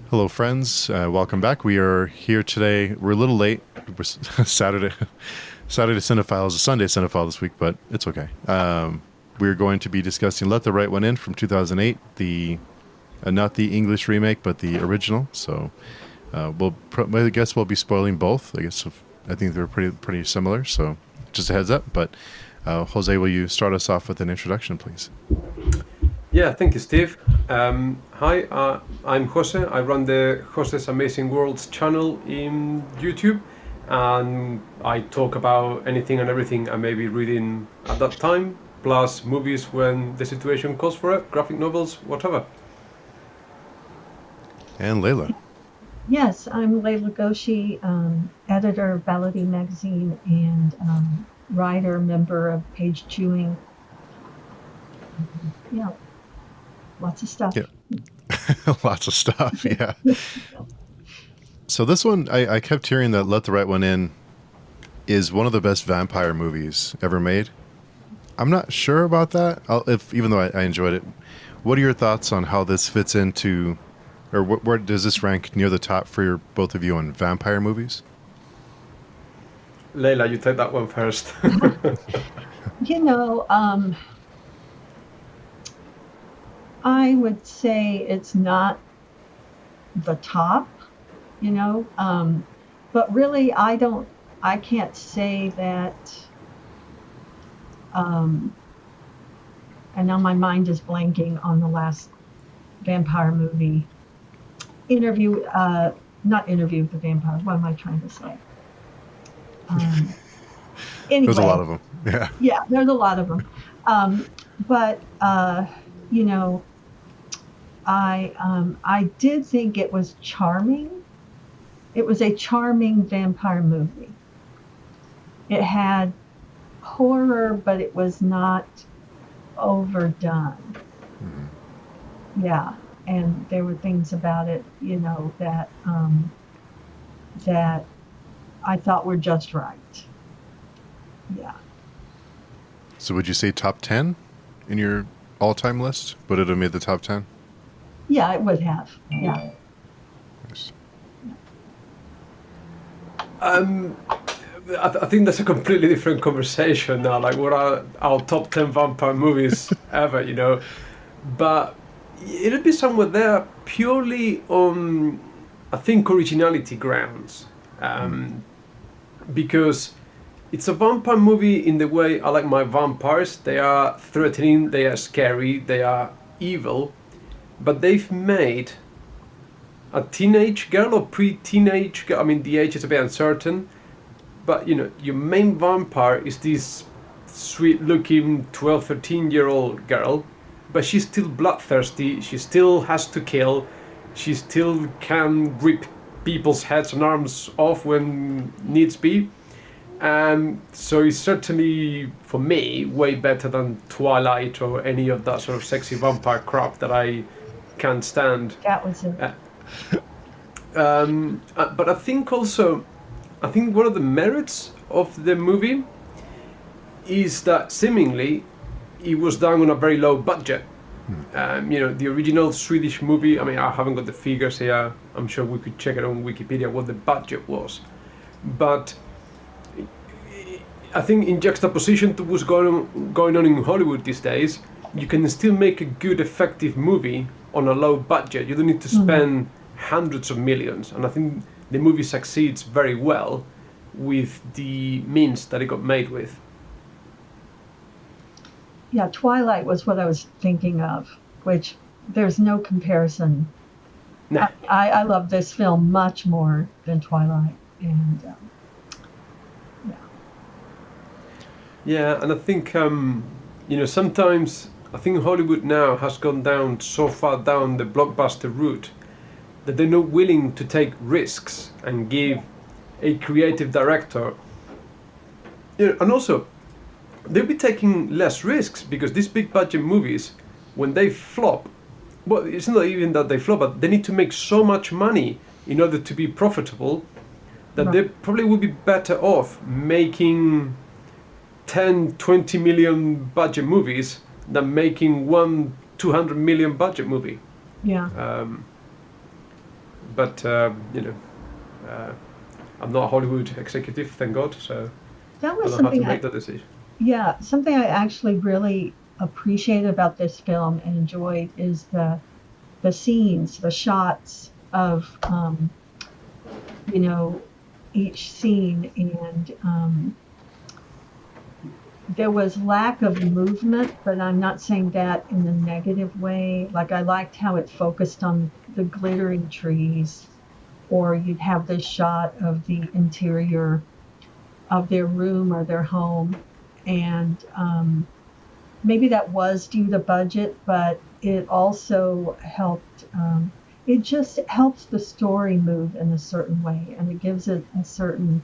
Hello, friends. Welcome back. We are here today. We're a little late. We're Saturday, Saturday Cinephile is a Sunday Cinephile this week, but it's okay. We're going to be discussing "Let the Right One In" from 2008, the not the English remake, but the original. So, I guess we'll be spoiling both. I think they're pretty similar. So, just a heads up. But Jose, will you start us off with an introduction, please? Yeah, thank you, Steve. Hi, I'm Jose. I run the Jose's Amazing Worlds channel in YouTube, and I talk about anything and everything I may be reading at that time, plus movies when the situation calls for it, graphic novels, whatever. And Layla. Yes, I'm Layla Ghoshi, editor of Validity Magazine and writer, member of Page Chewing. Yeah, lots of stuff. Yeah. Lots of stuff, yeah. So this one, I kept hearing that "Let the Right One In" is one of the best vampire movies ever made. I'm not sure about that, even though I enjoyed it. What are your thoughts on how this fits into, or where does this rank near the top for both of you on vampire movies? Leila, you take that one first. You know, I would say it's not the top, but really I can't say that, and now my mind is blanking on the last vampire movie. Not Interview with the Vampire, what am I trying to say? Anyway. There's a lot of them, yeah. Yeah, there's a lot of them. But, you know, I did think it was charming. It was a charming vampire movie. It had horror, but it was not overdone. Mm-hmm. Yeah, and there were things about it, that that I thought were just right. Yeah. So would you say top 10 in your all-time list? Would it have made the top 10? Yeah, it would have. Yeah. Nice. I think that's a completely different conversation now. Like, what are our top 10 vampire movies ever, But it'll be somewhere there purely on, I think, originality grounds. Because it's a vampire movie in the way I like my vampires. They are threatening, they are scary, they are evil. But they've made a teenage girl or pre-teenage girl. I mean, the age is a bit uncertain. But, your main vampire is this sweet-looking 12, 13-year-old girl. But she's still bloodthirsty. She still has to kill. She still can rip people's heads and arms off when needs be. So it's certainly, for me, way better than Twilight or any of that sort of sexy vampire crap that I can't stand. That was it. But I think one of the merits of the movie is that seemingly it was done on a very low budget. The original Swedish movie, I mean, I haven't got the figures here. I'm sure we could check it on Wikipedia what the budget was. But I think in juxtaposition to what's going on in Hollywood these days, you can still make a good, effective movie on a low budget. You don't need to spend hundreds of millions. And I think the movie succeeds very well with the means that it got made with. Yeah, Twilight was what I was thinking of, which there's no comparison. No. I love this film much more than Twilight. And Yeah, and I think, sometimes I think Hollywood now has gone down so far down the blockbuster route that they're not willing to take risks and give a creative director, and also they'll be taking less risks because these big budget movies, when they flop, well, it's not even that they flop, but they need to make so much money in order to be profitable that Right. they probably would be better off making 10, 20 million budget movies than making one 200 million budget movie. yeah. but I'm not a Hollywood executive, thank God. So That I was don't have to something make that decision. yeah, something I actually really appreciate about this film and enjoyed is the scenes, the shots of you know each scene, and there was lack of movement, but I'm not saying that in a negative way. Like I liked how it focused on the glittering trees, or you'd have this shot of the interior of their room or their home, and maybe that was due to budget, but it also helped. It just helps the story move in a certain way, and it gives it a certain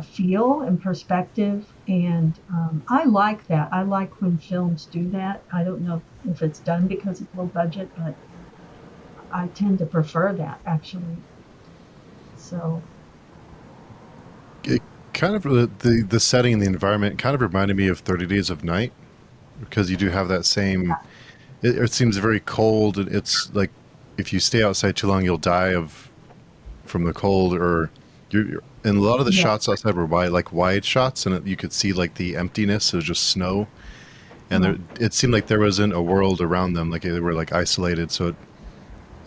feel and perspective. And I like that. I like when films do that. I don't know if it's done because it's low budget, but I tend to prefer that actually. So It kind of the setting and the environment kind of reminded me of 30 Days of Night, because you do have that same. It seems very cold, and it's like if you stay outside too long, you'll die of from the cold, or and a lot of the yeah, shots outside were wide shots, and you could see like the emptiness. It was just snow, and yeah, it seemed like there wasn't a world around them. Like they were like isolated, so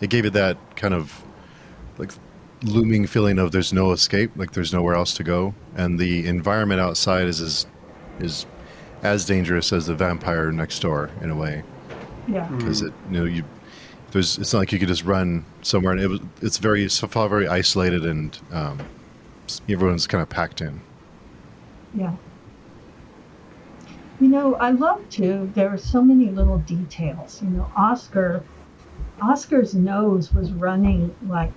it gave it that kind of like looming feeling of there's no escape, like there's nowhere else to go, and the environment outside is as dangerous as the vampire next door in a way, yeah. because it's not like you could just run somewhere, and it's very so far very isolated, and everyone's kind of packed in. Yeah. I love too, there are so many little details. Oscar's nose was running like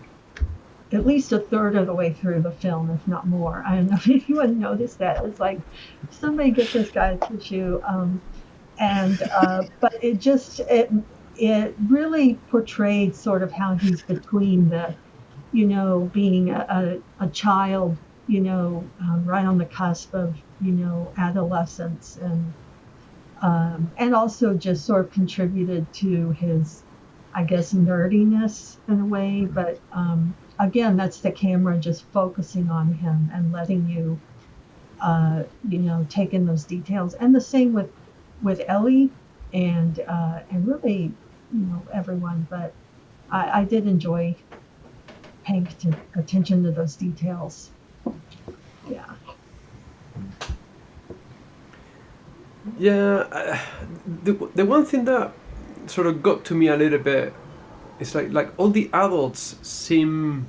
at least a third of the way through the film, if not more. I don't know if anyone noticed that. It's like, somebody get this guy a tissue. And but it really portrayed sort of how he's between being a child, right on the cusp of, adolescence, and also just sort of contributed to his, I guess, nerdiness in a way. But again, that's the camera just focusing on him and letting you, take in those details. And the same with Ellie and really, everyone. But I did enjoy paying attention to those details. Yeah. Yeah, the one thing that sort of got to me a little bit is like all the adults seem,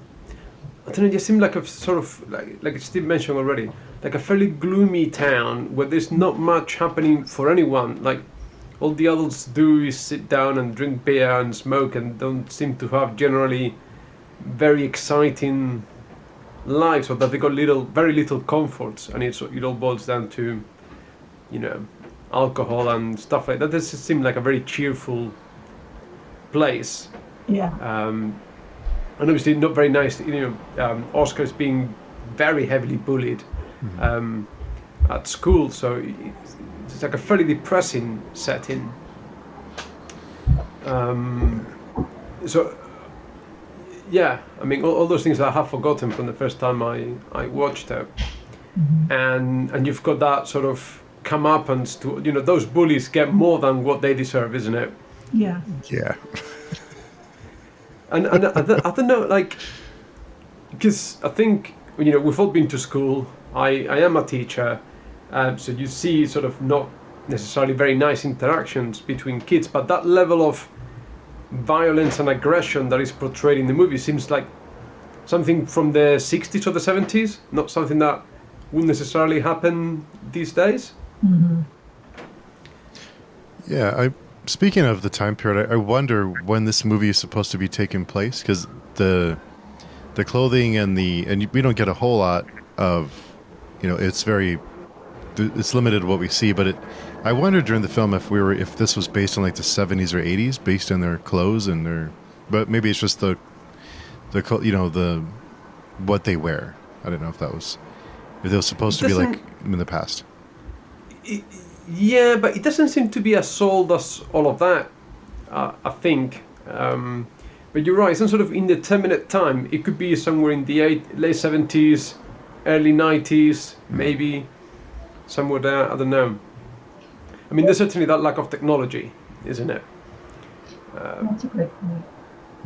I don't know, just seem like a sort of like Steve mentioned already, like a fairly gloomy town where there's not much happening for anyone. Like all the adults do is sit down and drink beer and smoke, and don't seem to have generally very exciting lives, or that they got very little comforts, and it all boils down to, alcohol and stuff like that. This seemed like a very cheerful place. Yeah. And obviously not very nice. Oscar's being very heavily bullied at school, so it's like a fairly depressing setting. So yeah, I mean, all those things I have forgotten from the first time I watched it. Mm-hmm. And you've got that sort of comeuppance to, those bullies get more than what they deserve, isn't it? Yeah. Yeah. And I don't know, like, because I think, we've all been to school. I am a teacher, so you see sort of not necessarily very nice interactions between kids, but that level of violence and aggression that is portrayed in the movie seems like something from the 60s or the 70s, not something that would necessarily happen these days. Mm-hmm. Yeah, speaking of the time period, I wonder when this movie is supposed to be taking place, because the clothing and we don't get a whole lot of, it's limited what we see, but I wondered during the film if this was based on like the 70s or 80s, based on their clothes and but maybe it's just the what they wear. I don't know if it was supposed to be like in the past. Yeah, but it doesn't seem to be as sold as all of that, I think. But But you're right, some sort of indeterminate time. It could be somewhere in the late 70s, early 90s, maybe somewhere there. I don't know. I mean, there's certainly that lack of technology, isn't it? That's a great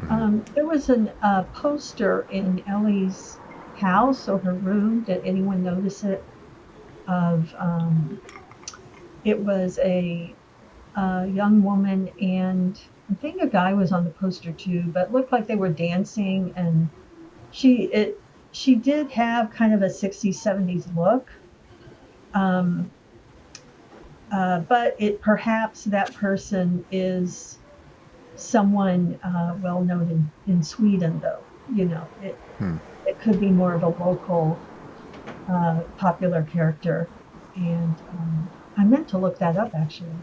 point. There was a poster in Ellie's house or her room. Did anyone notice it? Of it was a young woman, and I think a guy was on the poster too, but it looked like they were dancing, and she did have kind of a 60s, 70s look. But perhaps that person is someone well known in Sweden, though. It could be more of a local popular character, and I meant to look that up actually.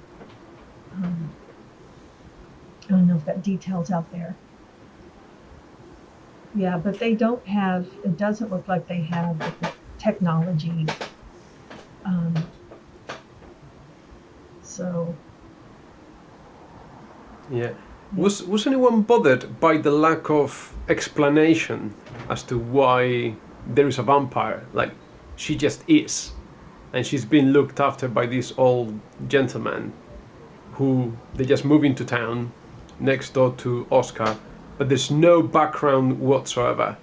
I don't know if that detail's out there. Yeah, but they don't have. It doesn't look like they have the technology. So. Yeah. Was anyone bothered by the lack of explanation as to why there is a vampire? Like, she just is, and she's been looked after by this old gentleman, who they just move into town, next door to Oscar, but there's no background whatsoever.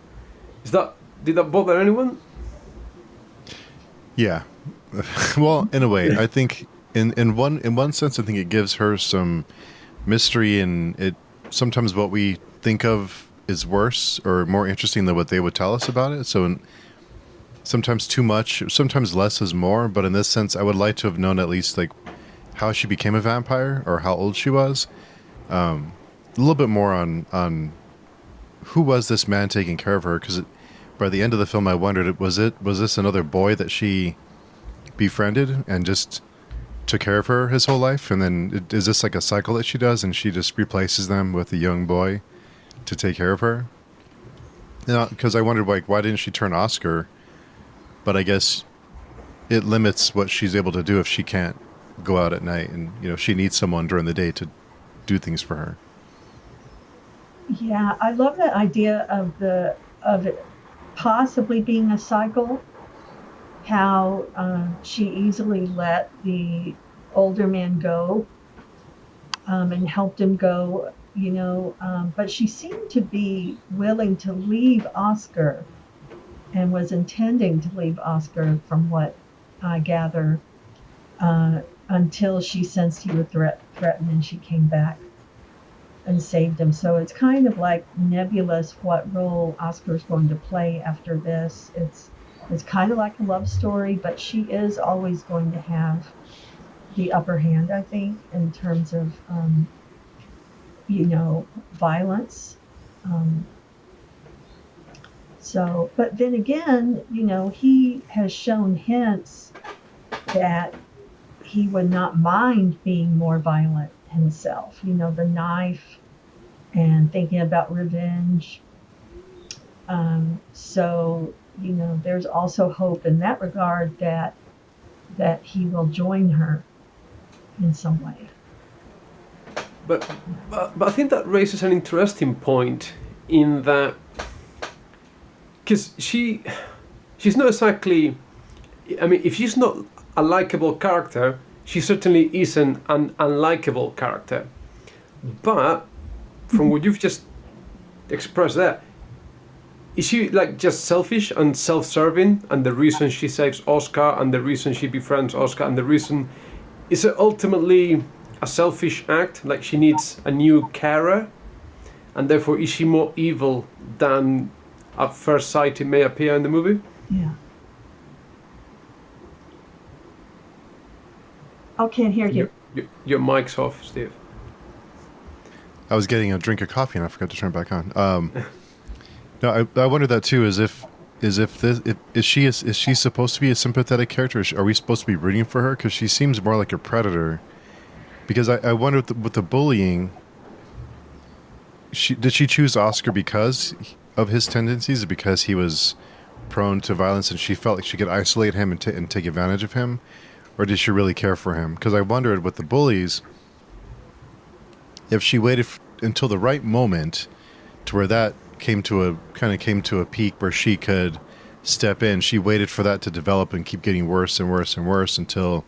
Did that bother anyone? Yeah. Well, in a way, I think in one sense, I think it gives her some mystery, and it sometimes what we think of is worse or more interesting than what they would tell us about it. So sometimes too much, sometimes less is more. But in this sense, I would like to have known at least like how she became a vampire or how old she was. A little bit more on who was this man taking care of her, because by the end of the film I wondered, was this another boy that she befriended and just took care of her his whole life, and then is this like a cycle that she does and she just replaces them with a young boy to take care of her? Because I wondered, like, why didn't she turn Oscar? But I guess it limits what she's able to do if she can't go out at night, and she needs someone during the day to do things for her. Yeah, I love that idea of it possibly being a cycle. How she easily let the older man go and helped him go, but she seemed to be willing to leave Oscar and was intending to leave Oscar, from what I gather, until she sensed he would threaten, and she came back and saved him. So it's kind of like nebulous what role Oscar's going to play after this. It's kind of like a love story, but she is always going to have the upper hand, I think, in terms of, violence. But then again, he has shown hints that he would not mind being more violent himself. The knife and thinking about revenge. There's also hope in that regard that he will join her in some way. But I think that raises an interesting point, in that, because she's not exactly, I mean, if she's not a likable character, she certainly isn't an unlikable character. But from what you've just expressed there, is she like just selfish and self-serving, and the reason she saves Oscar and the reason she befriends Oscar and the reason, is it ultimately a selfish act, like she needs a new carer, and therefore is she more evil than at first sight it may appear in the movie? Yeah. I can't hear you. Your mic's off, Steve. I was getting a drink of coffee and I forgot to turn it back on. No, I wondered that too. Is she supposed to be a sympathetic character? Are we supposed to be rooting for her? Because she seems more like a predator. Because I wonder with the bullying, did she choose Oscar because of his tendencies, because he was prone to violence and she felt like she could isolate him and take advantage of him, or did she really care for him? Because I wondered with the bullies, if she waited until the right moment to where that came to a peak where she could step in. She waited for that to develop and keep getting worse and worse and worse until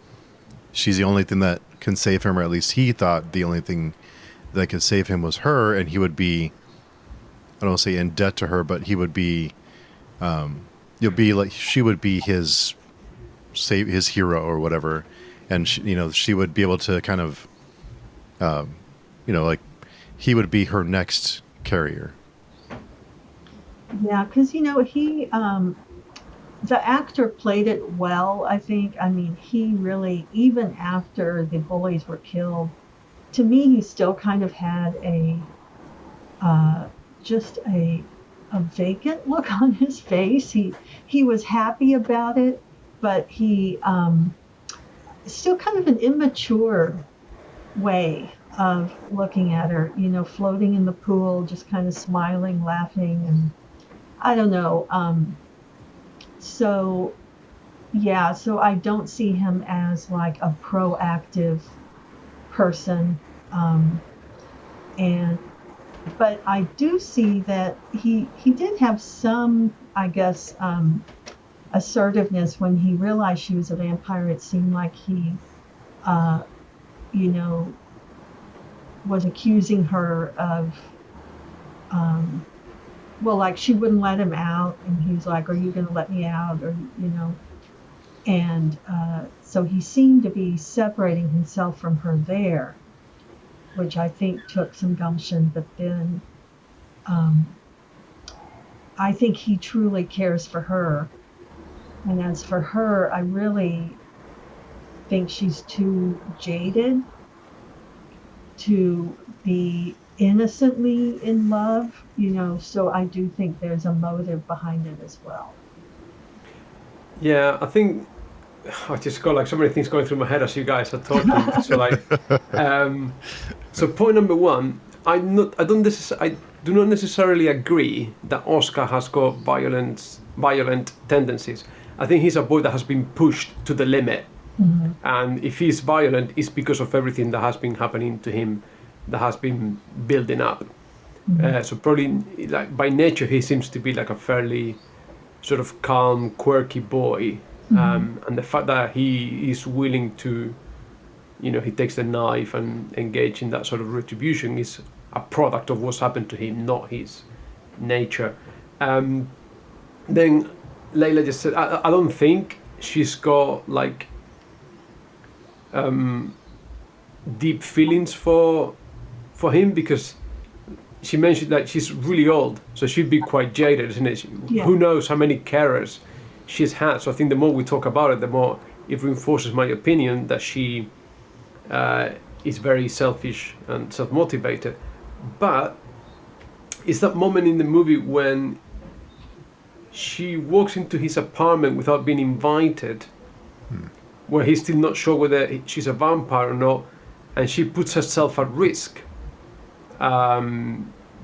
she's the only thing that can save him, or at least he thought the only thing that could save him was her, and he would be, I don't want to say in debt to her, but he would be, she would be his hero or whatever, and she would be able to kind of, like he would be her next carrier. Yeah, because he the actor played it well, I think. I mean, he really, even after the bullies were killed, to me, he still kind of had just a vacant look on his face. He was happy about it, but he still kind of an immature way of looking at her, floating in the pool, just kind of smiling, laughing, and I don't know. So I don't see him as like a proactive person. But I do see that he did have some, I guess, assertiveness when he realized she was a vampire. It seemed like he, was accusing her of, like she wouldn't let him out, and he's like, "Are you going to let me out?" Or and so he seemed to be separating himself from her there, which I think took some gumption. But then I think he truly cares for her, and as for her, I really think she's too jaded to be innocently in love, so I do think there's a motive behind it as well. Yeah, I think I just got like so many things going through my head as you guys are talking. So point number one, I do not necessarily agree that Oscar has got violent tendencies. I think he's a boy that has been pushed to the limit. Mm-hmm. And if he's violent, it's because of everything that has been happening to him, that has been building up. Mm-hmm. So probably, like by nature, he seems to be like a fairly sort of calm, quirky boy. Mm-hmm. And the fact that he is willing to, he takes the knife and engage in that sort of retribution is a product of what's happened to him, not his nature. Then Layla just said, I don't think she's got like deep feelings for him, because she mentioned that she's really old, so she'd be quite jaded, isn't it? Yeah. Who knows how many carers she's had. So I think the more we talk about it, the more it reinforces my opinion that she is very selfish and self-motivated. But it's that moment in the movie when she walks into his apartment without being invited, where he's still not sure whether she's a vampire or not, and she puts herself at risk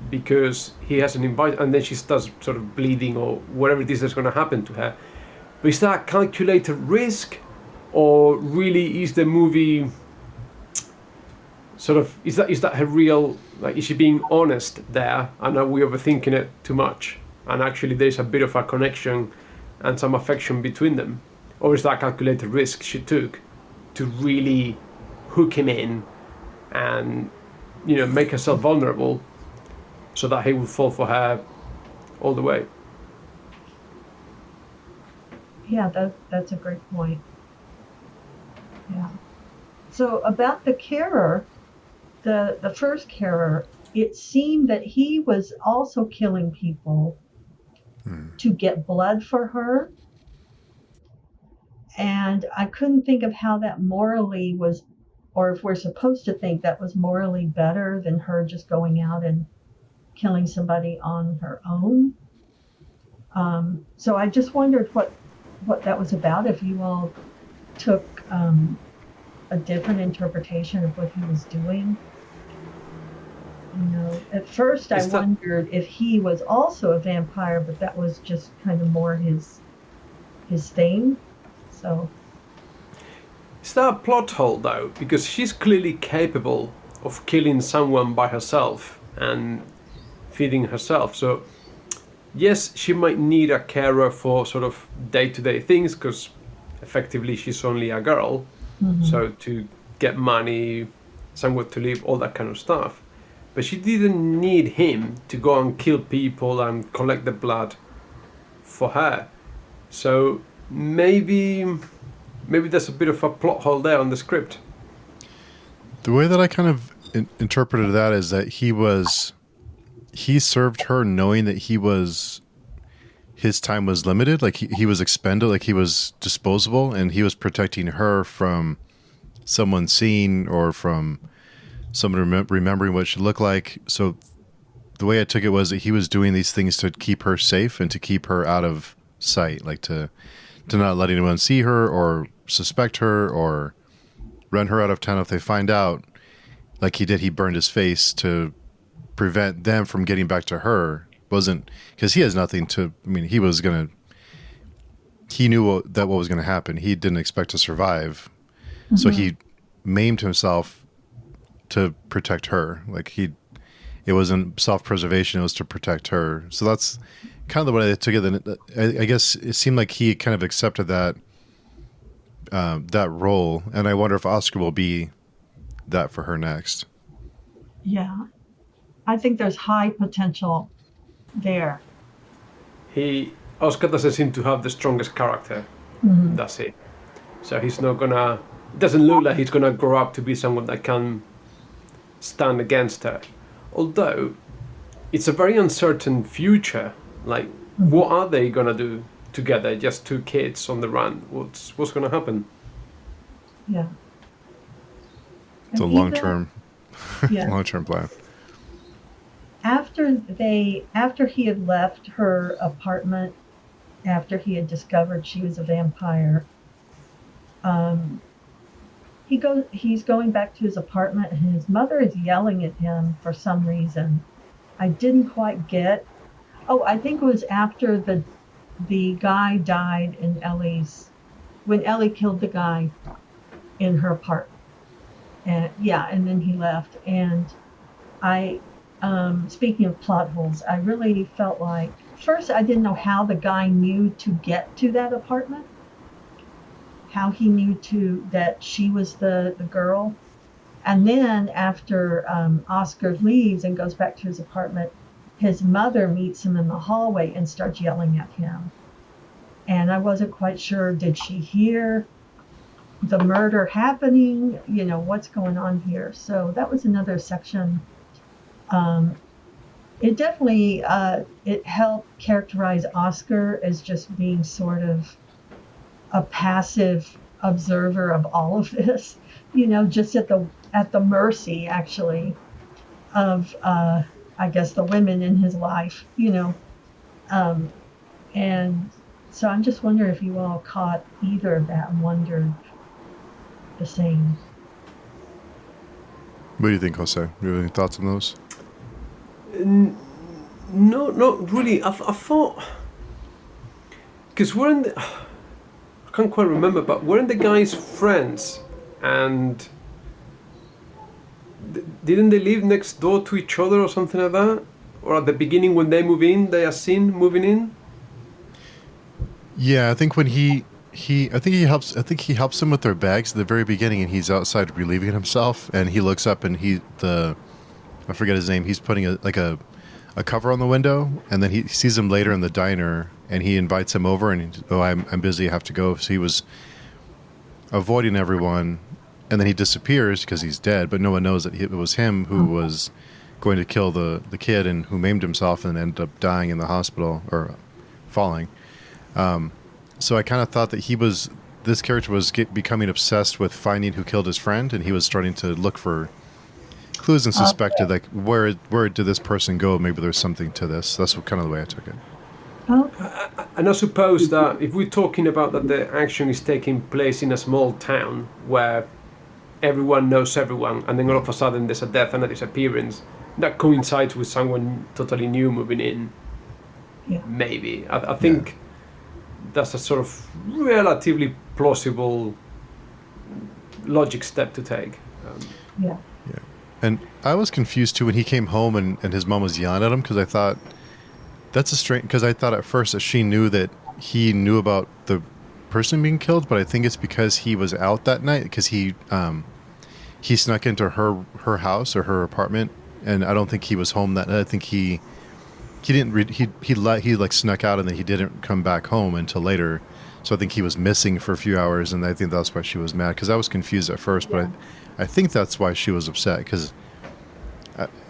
because he hasn't invited, and then she starts sort of bleeding or whatever it is that's going to happen to her. But is that a calculated risk, or really is the movie sort of, is that her real, like, is she being honest there, and are we overthinking it too much, and actually there's a bit of a connection and some affection between them? Or is that a calculated risk she took to really hook him in and, make herself vulnerable so that he would fall for her all the way? Yeah, that's a great point. Yeah. So about the carer, the first carer, it seemed that he was also killing people to get blood for her. And I couldn't think of how that morally was, or if we're supposed to think that was morally better than her just going out and killing somebody on her own. So I just wondered what that was about, if you all took a different interpretation of what he was doing. At first I wondered if he was also a vampire, but that was just kind of more his thing. So is that a plot hole though? Because she's clearly capable of killing someone by herself and feeding herself. So yes, she might need a carer for sort of day-to-day things, because effectively she's only a girl. So to get money, somewhere to live, all that kind of stuff. But she didn't need him to go and kill people and collect the blood for her. So maybe there's a bit of a plot hole there on the script. The way that I kind of interpreted that is that he served her knowing that his time was limited, like he was expended, like he was disposable, and he was protecting her from someone seeing or from someone remembering what she looked like. So the way I took it was that he was doing these things to keep her safe and to keep her out of sight, like to not let anyone see her or suspect her or run her out of town if they find out. Like he did, he burned his face to prevent them from getting back to her. Wasn't because he has nothing to. I mean, he knew what was going to happen. He didn't expect to survive, so he maimed himself to protect her. Like it wasn't self-preservation; it was to protect her. So that's kind of the way I took it. I guess it seemed like he kind of accepted that role, and I wonder if Oscar will be that for her next. Yeah, I think there's high potential there. Oscar doesn't seem to have the strongest character. That's it. So he's not gonna. It doesn't look like he's gonna grow up to be someone that can stand against her. Although it's a very uncertain future. Like, what are they gonna do together? Just two kids on the run. What's gonna happen? Yeah. It's a long-term plan. After he had left her apartment, after he had discovered she was a vampire, he's going back to his apartment, and his mother is yelling at him for some reason. I didn't quite get. Oh, I think it was after the guy died in when Ellie killed the guy in her apartment. And then he left. And speaking of plot holes, I really felt like, first, I didn't know how the guy knew to get to that apartment, how he knew that she was the girl. And then after Oscar leaves and goes back to his apartment, his mother meets him in the hallway and starts yelling at him. And I wasn't quite sure, did she hear the murder happening? What's going on here? So that was another section. It definitely it helped characterize Oscar as just being sort of a passive observer of all of this, just at the mercy, actually, of I guess the women in his life, and so I'm just wondering if you all caught either of that and wondered the same. What do you think, Jose? Do you have any thoughts on those? No, not really. I thought, because I can't quite remember, but weren't the guys friends? And didn't they live next door to each other or something like that? Or at the beginning when they move in, they are seen moving in? Yeah, I think when he helps them with their bags at the very beginning, and he's outside relieving himself, and he looks up and I forget his name, he's putting a cover on the window, and then he sees him later in the diner, and he invites him over, and I'm busy, I have to go. So he was avoiding everyone, and then he disappears because he's dead, but no one knows that it was him who was going to kill the kid and who maimed himself and ended up dying in the hospital or falling. So I kind of thought that this character was becoming obsessed with finding who killed his friend, and he was starting to look for clues and suspected like where did this person go? Maybe there's something to this. That's kind of the way I took it. And I suppose that if we're talking about that the action is taking place in a small town where everyone knows everyone, and then all of a sudden there's a death and a disappearance, that coincides with someone totally new moving in. Yeah. Maybe. I think that's a sort of relatively plausible logic step to take. Yeah. And I was confused too when he came home and his mom was yelling at him because I thought that's a strange. Because I thought at first that she knew that he knew about the person being killed, but I think it's because he was out that night because he snuck into her house or her apartment, and I don't think he was home that night. I think he didn't read he like snuck out and then he didn't come back home until later. So I think he was missing for a few hours, and I think that's why she was mad because I was confused at first, but I think that's why she was upset because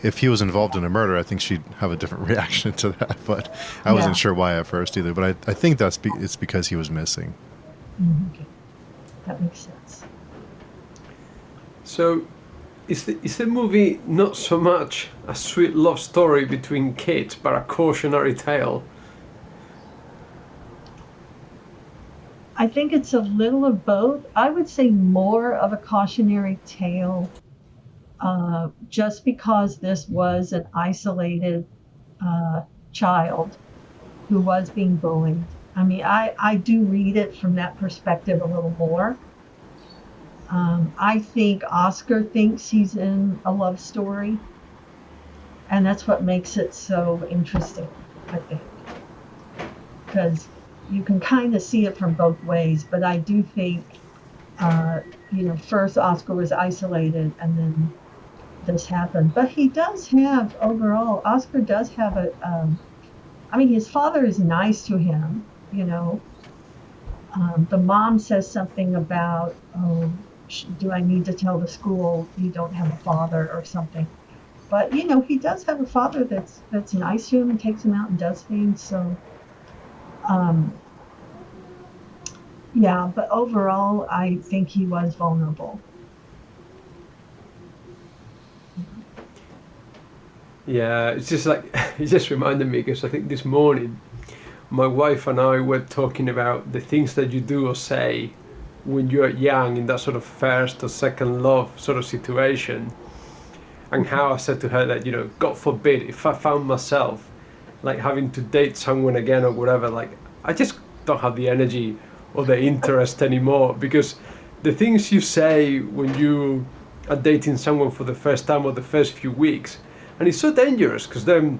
if he was involved in a murder, I think she'd have a different reaction to that. But I wasn't sure why at first either. But I think it's because he was missing. Okay. That makes sense. So, is the movie not so much a sweet love story between kids, but a cautionary tale? I think it's a little of both. I would say more of a cautionary tale, just because this was an isolated child who was being bullied. I mean, I do read it from that perspective a little more. I think Oscar thinks he's in a love story, and that's what makes it so interesting, I think. Because you can kind of see it from both ways, but I do think, first Oscar was isolated and then this happened. But he does have, overall, Oscar does have his father is nice to him, The mom says something about, do I need to tell the school you don't have a father or something? But, he does have a father that's nice to him and takes him out and does things, so... but overall, I think he was vulnerable. Yeah, it's just like, it just reminded me because I think this morning my wife and I were talking about the things that you do or say when you're young in that sort of first or second love sort of situation, and how I said to her that, God forbid, if I found myself like having to date someone again or whatever, like I just don't have the energy or the interest anymore, because the things you say when you are dating someone for the first time or the first few weeks, and it's so dangerous because then,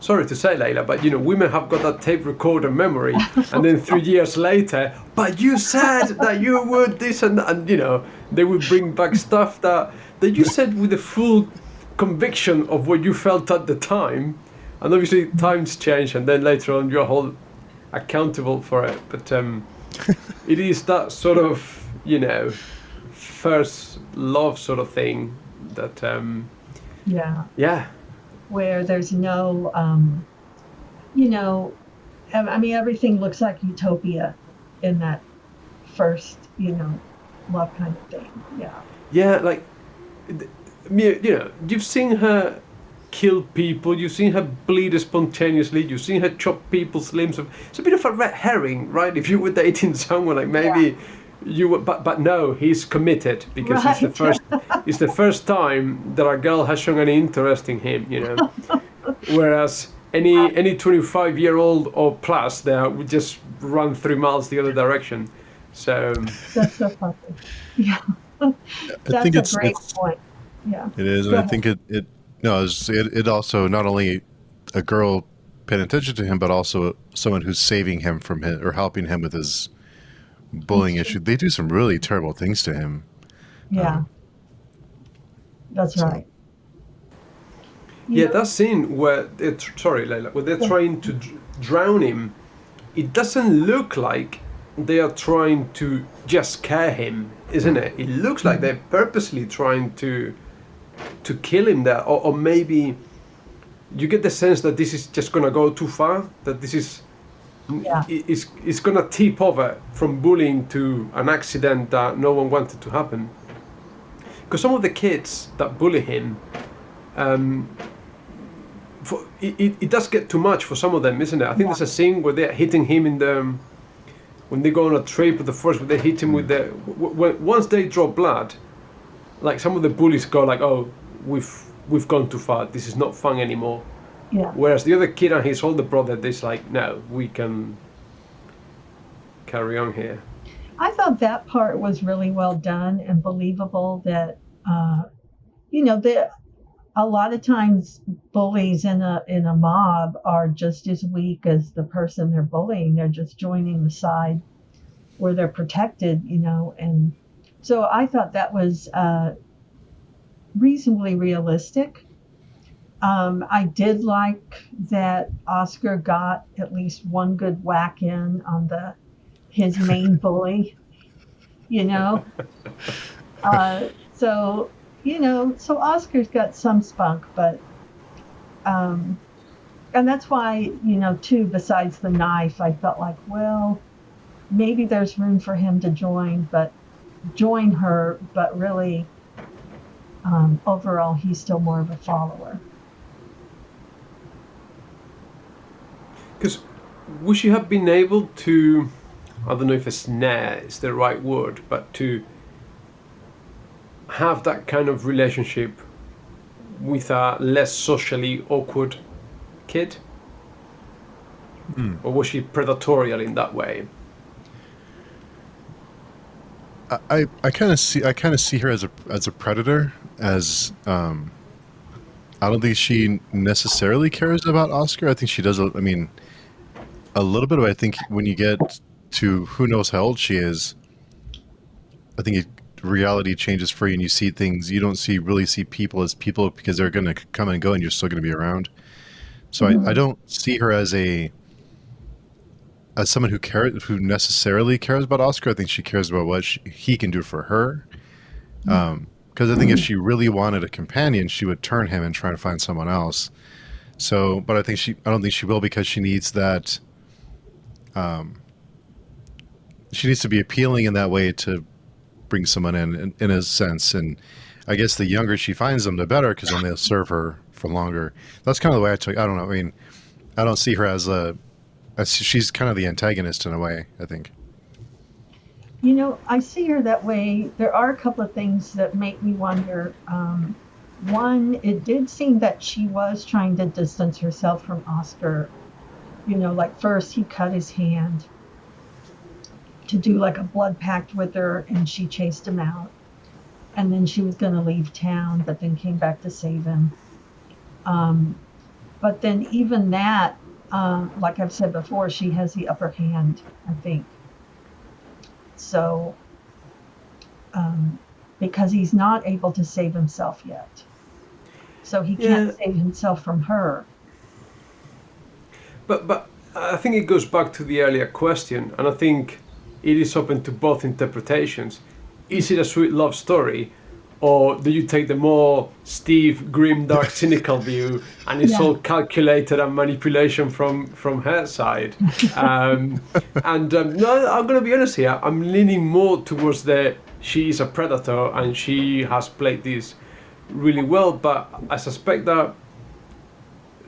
sorry to say, Layla, but women have got that tape recorder memory, and then 3 years later, but you said that you would this and that, and they would bring back stuff that you said with the full conviction of what you felt at the time, and obviously times change, and then later on you're whole accountable for it, but it is that sort of first love sort of thing that where there's no everything looks like utopia in that first love kind of thing. Like you've seen her kill people, you've seen her bleed spontaneously, you've seen her chop people's limbs off. It's a bit of a red herring, right? If you were dating someone, like maybe you would, but no, he's committed because it's the first time that a girl has shown any interest in him, whereas any 25-year-old or plus there would just run 3 miles the other direction. So that's so funny. Yeah. That's a great point. Yeah. It is, and I think it also not only a girl paying attention to him, but also someone who's saving him from him or helping him with his bullying issue. They do some really terrible things to him. Yeah, that's right. That scene where Layla, where they're trying to drown him, it doesn't look like they are trying to just scare him, isn't it? It looks like they're purposely trying to kill him there, or maybe you get the sense that this is just gonna go too far, that this is it's gonna tip over from bullying to an accident that no one wanted to happen. Because some of the kids that bully him, it does get too much for some of them, isn't it? I think there's a scene where they're hitting him when they go on a trip with the forest, where they hit him with once they draw blood, like some of the bullies go like, oh, we've gone too far, this is not fun anymore. Yeah. Whereas the other kid and his older brother, they're like, no, we can carry on here. I thought that part was really well done and believable, that A lot of times bullies in a mob are just as weak as the person they're bullying. They're just joining the side where they're protected, and so I thought that was reasonably realistic. I did like that Oscar got at least one good whack in on his main bully, you know. So so Oscar's got some spunk, but and that's why too. Besides the knife, I felt like, well, maybe there's room for him to join her, but really, overall, he's still more of a follower. Because would she have been able to, I don't know if a snare is the right word, but to have that kind of relationship with a less socially awkward kid? Or was she predatorial in that way? I kind of see her as a predator. As I don't think she necessarily cares about Oscar. I think she does. I mean, a little bit of. I think when you get to who knows how old she is, I think reality changes for you, and you see things. You don't really see people as people because they're going to come and go, and you're still going to be around. So I don't see her as someone who necessarily cares about Oscar. I think she cares about what he can do for her. Because I think if she really wanted a companion, she would turn him and try to find someone else. So, but I don't think she will, because she needs that. She needs to be appealing in that way to bring someone in a sense. And I guess the younger she finds them, the better, because then they'll serve her for longer. That's kind of the way I don't know. I mean, I don't see her as she's kind of the antagonist in a way, I think. I see her that way. There are a couple of things that make me wonder. One, it did seem that she was trying to distance herself from Oscar. Like first he cut his hand to do like a blood pact with her, and she chased him out. And then she was going to leave town, but then came back to save him. But then even that, like I've said before, she has the upper hand, I think. So, because he's not able to save himself yet. So he can't save himself from her. But I think it goes back to the earlier question, and I think it is open to both interpretations. Is it a sweet love story, or do you take the more stiff, grim, dark, cynical view, and it's all calculated and manipulation from her side? No, I'm going to be honest here. I'm leaning more towards she is a predator and she has played this really well, but I suspect that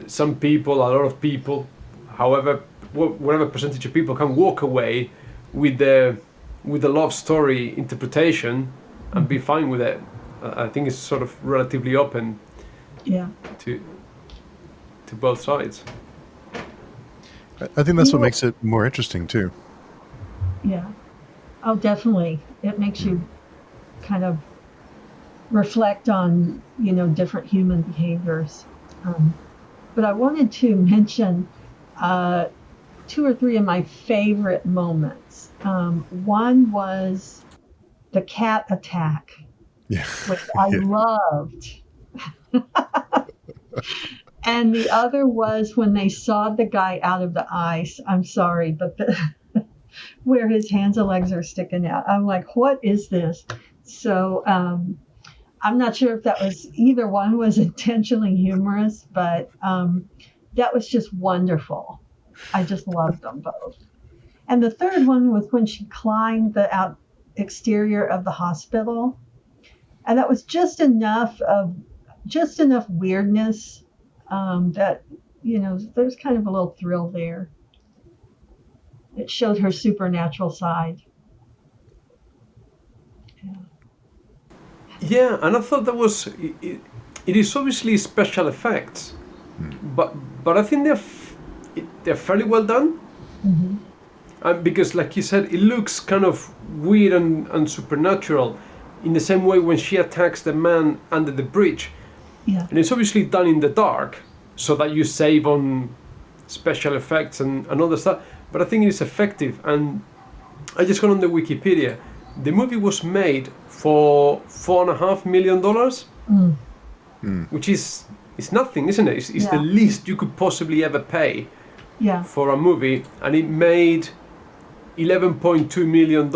some people, a lot of people, however, whatever percentage of people can walk away with the love story interpretation and be fine with it. I think it's sort of relatively open to both sides. I think that's what makes it more interesting too. Yeah. Oh, definitely. It makes you kind of reflect on, different human behaviors. But I wanted to mention 2 or 3 of my favorite moments. One was the cat attack, which I loved. And the other was when they sawed the guy out of the ice. I'm sorry, but where his hands and legs are sticking out. I'm like, what is this? So I'm not sure if that was either one was intentionally humorous, but that was just wonderful. I just loved them both. And the third one was when she climbed the exterior of the hospital, and that was just enough weirdness that there's kind of a little thrill there. It showed her supernatural side. Yeah, and I thought it is obviously special effects, but I think they're fairly well done. Mm-hmm. Because, like you said, it looks kind of weird and supernatural, in the same way when she attacks the man under the bridge, Yeah. and it's obviously done in the dark so that you save on special effects and all that stuff, but I think it's effective. And I just got on the Wikipedia. The movie was made for $4.5 million, which is nothing, isn't it? It's the least you could possibly ever pay for a movie, and it made $11.2 million,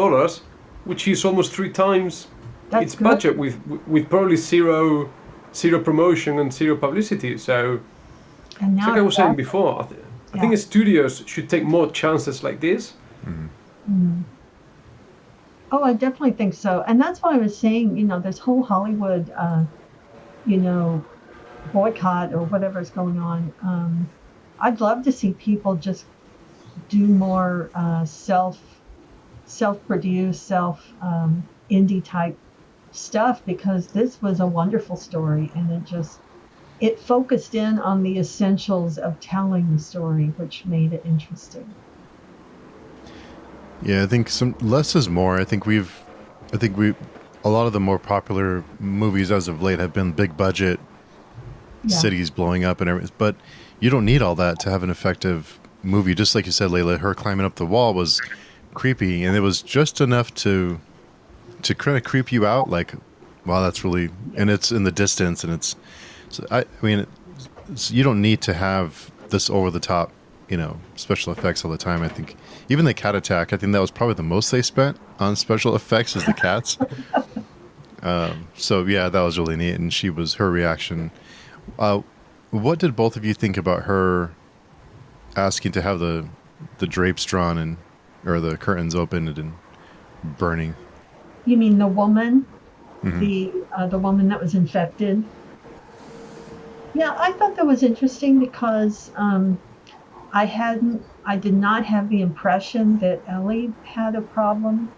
which is almost 3 times its budget, with probably zero promotion and zero publicity. So, And now like I was saying before, I think studios should take more chances like this. Oh, I definitely think so. And that's why I was saying, this whole Hollywood, boycott or whatever's going on. I'd love to see people just do more self-produced, indie type stuff, because this was a wonderful story, and it focused in on the essentials of telling the story, which made it interesting. Yeah, I think some less is more. I think a lot of the more popular movies as of late have been big budget cities blowing up and everything. But you don't need all that to have an effective movie. Just like you said, Layla, her climbing up the wall was creepy, and it was just enough to kind of creep you out. Like, wow, that's really, and it's in the distance, and it's. So you don't need to have this over the top, special effects all the time. I think even the cat attack, I think that was probably the most they spent on special effects is the cats. So yeah, that was really neat. And her reaction. What did both of you think about her asking to have the drapes drawn or the curtains opened and burning? You mean the woman, the woman that was infected? Yeah, I thought that was interesting because I did not have the impression that Ellie had a problem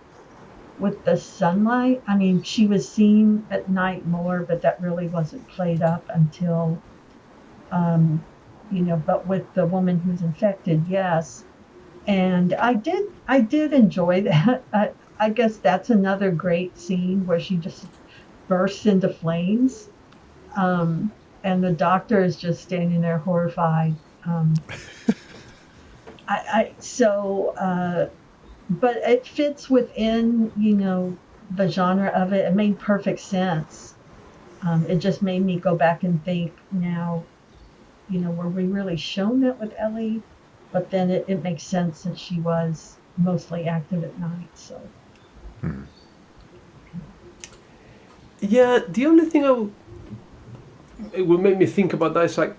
with the sunlight. I mean, she was seen at night more, but that really wasn't played up until, but with the woman who's infected, yes. And I did enjoy that. I guess that's another great scene where she just bursts into flames. And the doctor is just standing there horrified. But it fits within, the genre of it. It made perfect sense. It just made me go back and think now, were we really shown that with Ellie? But then it makes sense that she was mostly active at night. So. Yeah, the only thing it will make me think about that is like,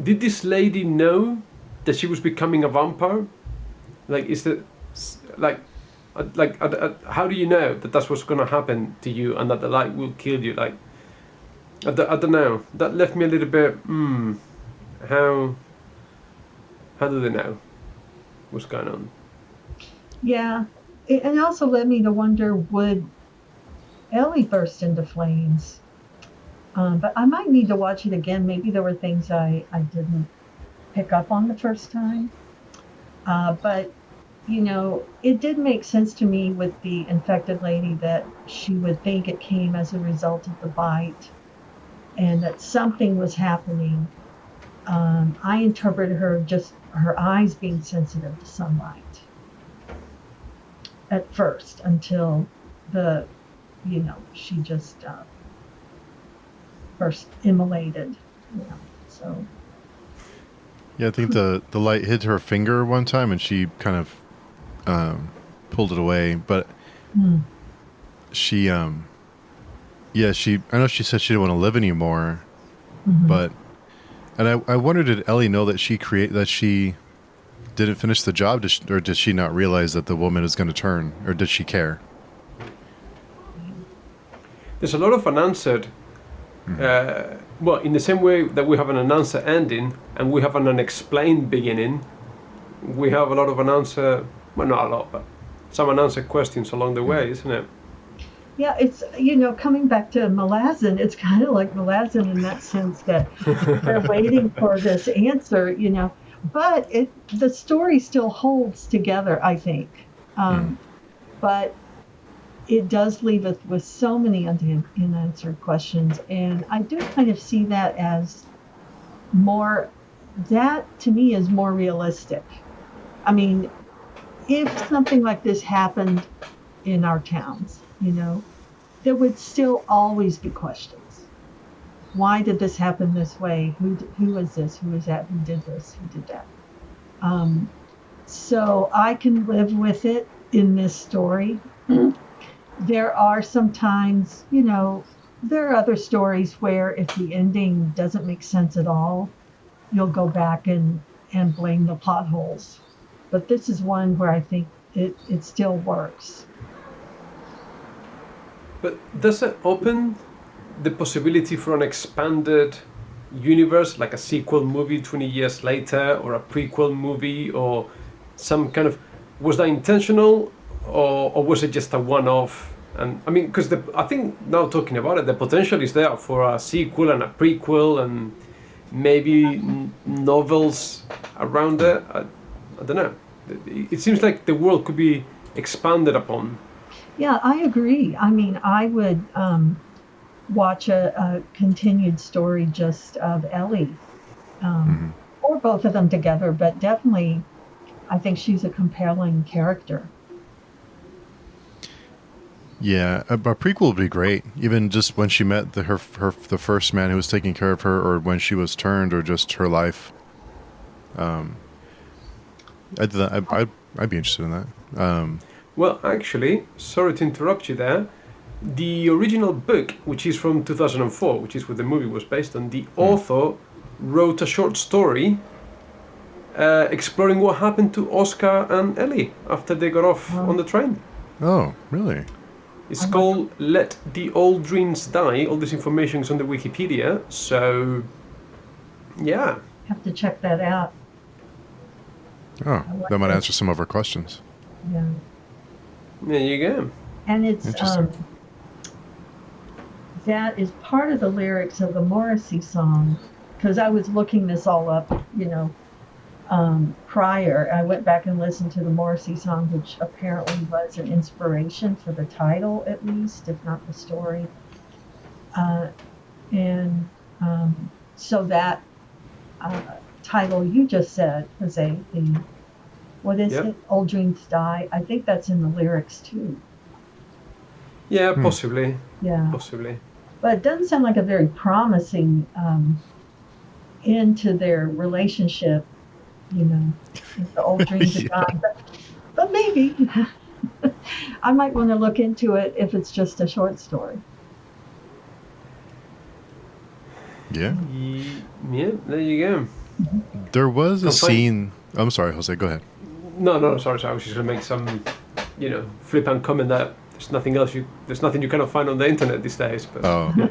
did this lady know that she was becoming a vampire? Like, is that how do you know that that's what's going to happen to you and that the light will kill you? Like, I don't know. That left me a little bit. How do they know what's going on? Yeah, and it also led me to wonder, would Ellie burst into flames? But I might need to watch it again. Maybe there were things I didn't pick up on the first time. But, it did make sense to me with the infected lady that she would think it came as a result of the bite and that something was happening. I interpreted her eyes being sensitive to sunlight at first until she just first immolated, so. Yeah, I think the light hit her finger one time and she kind of pulled it away, but she I know she said she didn't want to live anymore, but I wondered, did Ellie know that she didn't finish the job, or did she not realize that the woman is going to turn, or did she care? There's a lot of unanswered. In the same way that we have an unanswered ending and we have an unexplained beginning, we have a lot of unanswered, well, not a lot, but some unanswered questions along the way, isn't it? Yeah, it's, coming back to Malazan, it's kind of like Malazan in that sense that they're waiting for this answer, but the story still holds together, I think. But it does leave us with so many unanswered questions. And I do kind of see that as more, that to me is more realistic. I mean, if something like this happened in our towns, there would still always be questions. Why did this happen this way? Who was this? Who was that? Who did this? Who did that? So I can live with it in this story. There are sometimes, there are other stories where if the ending doesn't make sense at all, you'll go back and blame the plot holes. But this is one where I think it still works. But does it open the possibility for an expanded universe, like a sequel movie 20 years later, or a prequel movie, or some kind of... Was that intentional, or was it just a one-off? And I mean, because I think now talking about it, the potential is there for a sequel and a prequel, and maybe novels around it. I don't know. It seems like the world could be expanded upon. Yeah, I agree. I mean, I would watch a continued story just of Ellie, or both of them together, but definitely I think she's a compelling character. Yeah, a prequel would be great. Even just when she met the first man who was taking care of her, or when she was turned, or just her life. I'd be interested in that. Well, actually, sorry to interrupt you there. The original book, which is from 2004, which is what the movie was based on, the author wrote a short story exploring what happened to Oscar and Ellie after they got off on the train. Oh, really? It's called Let the Old Dreams Die. All this information is on the Wikipedia, so yeah. Have to check that out. Oh, that might answer some of our questions. Yeah. There you go. And it's that is part of the lyrics of the Morrissey song, because I was looking this all up, prior. I went back and listened to the Morrissey song, which apparently was an inspiration for the title, at least, if not the story. So that title you just said, Jose, what is it? Old Dreams Die. I think that's in the lyrics too. Yeah, possibly. Yeah. Possibly. But it doesn't sound like a very promising end to their relationship, if the old dreams are gone. But maybe. I might want to look into it if it's just a short story. Yeah. Yeah, there you go. There was a scene... I'm sorry, Jose, go ahead. No, sorry. I was just going to make some, flippant comment that there's nothing you cannot find on the internet these days. But, yeah.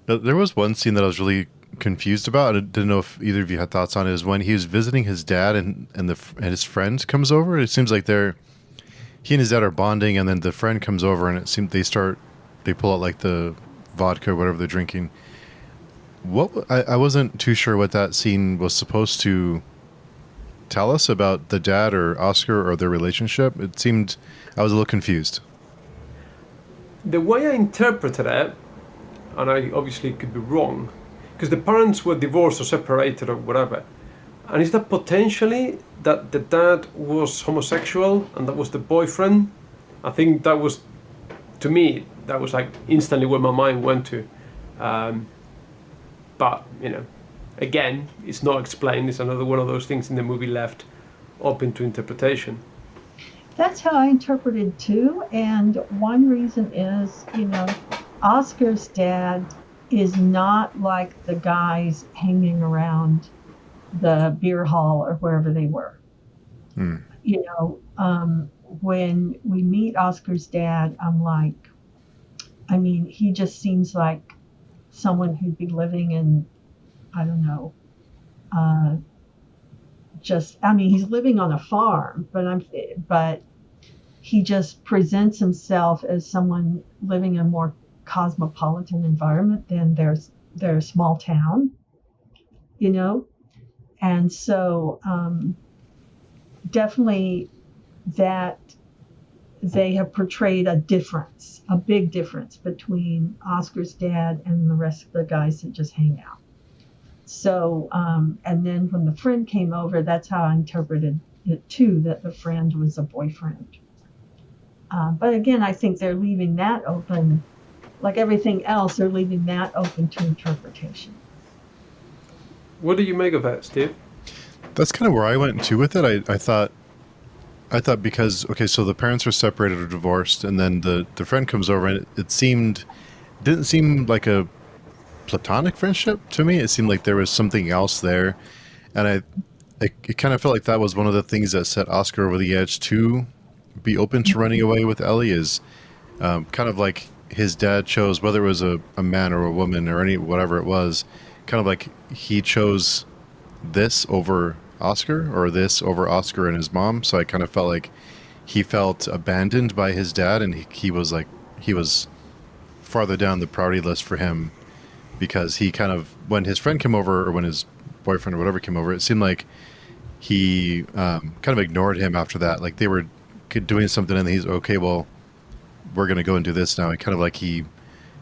But there was one scene that I was really confused about. I didn't know if either of you had thoughts on it. Is when he was visiting his dad and his friend comes over. It seems like he and his dad are bonding, and then the friend comes over, and it seems they pull out like the vodka or whatever they're drinking. I wasn't too sure what that scene was supposed to tell us about the dad or Oscar or their relationship. It seemed I was a little confused. The way I interpreted it, and I obviously could be wrong, because the parents were divorced or separated or whatever, and is that potentially that the dad was homosexual and that was the boyfriend? I think that was, to me, that was like instantly where my mind went to. But, again, it's not explained. It's another one of those things in the movie left open to interpretation. That's how I interpreted too. And one reason is, Oscar's dad is not like the guys hanging around the beer hall or wherever they were. When we meet Oscar's dad, I'm like, he just seems like someone who'd be living in, I don't know, he's living on a farm, but he just presents himself as someone living in a more cosmopolitan environment than their small town, and so definitely that they have portrayed a difference, a big difference between Oscar's dad and the rest of the guys that just hang out. So, and then when the friend came over, that's how I interpreted it too, that the friend was a boyfriend. But again, I think they're leaving that open, like everything else, they're leaving that open to interpretation. What do you make of that, Steve? That's kind of where I went to with it. I thought because, okay, so the parents are separated or divorced, and then the friend comes over, and didn't seem like a platonic friendship to me. It seemed like there was something else there, and it kind of felt like that was one of the things that set Oscar over the edge to be open to running away with Ellie. Is kind of like his dad chose, whether it was a man or a woman or whatever it was, kind of like he chose this over Oscar, or this over Oscar and his mom. So I kind of felt like he felt abandoned by his dad, and he was farther down the priority list for him, because he kind of, when his friend came over, or when his boyfriend or whatever came over, it seemed like he kind of ignored him after that. Like they were doing something, and he's okay, well, we're going to go and do this now. And kind of like he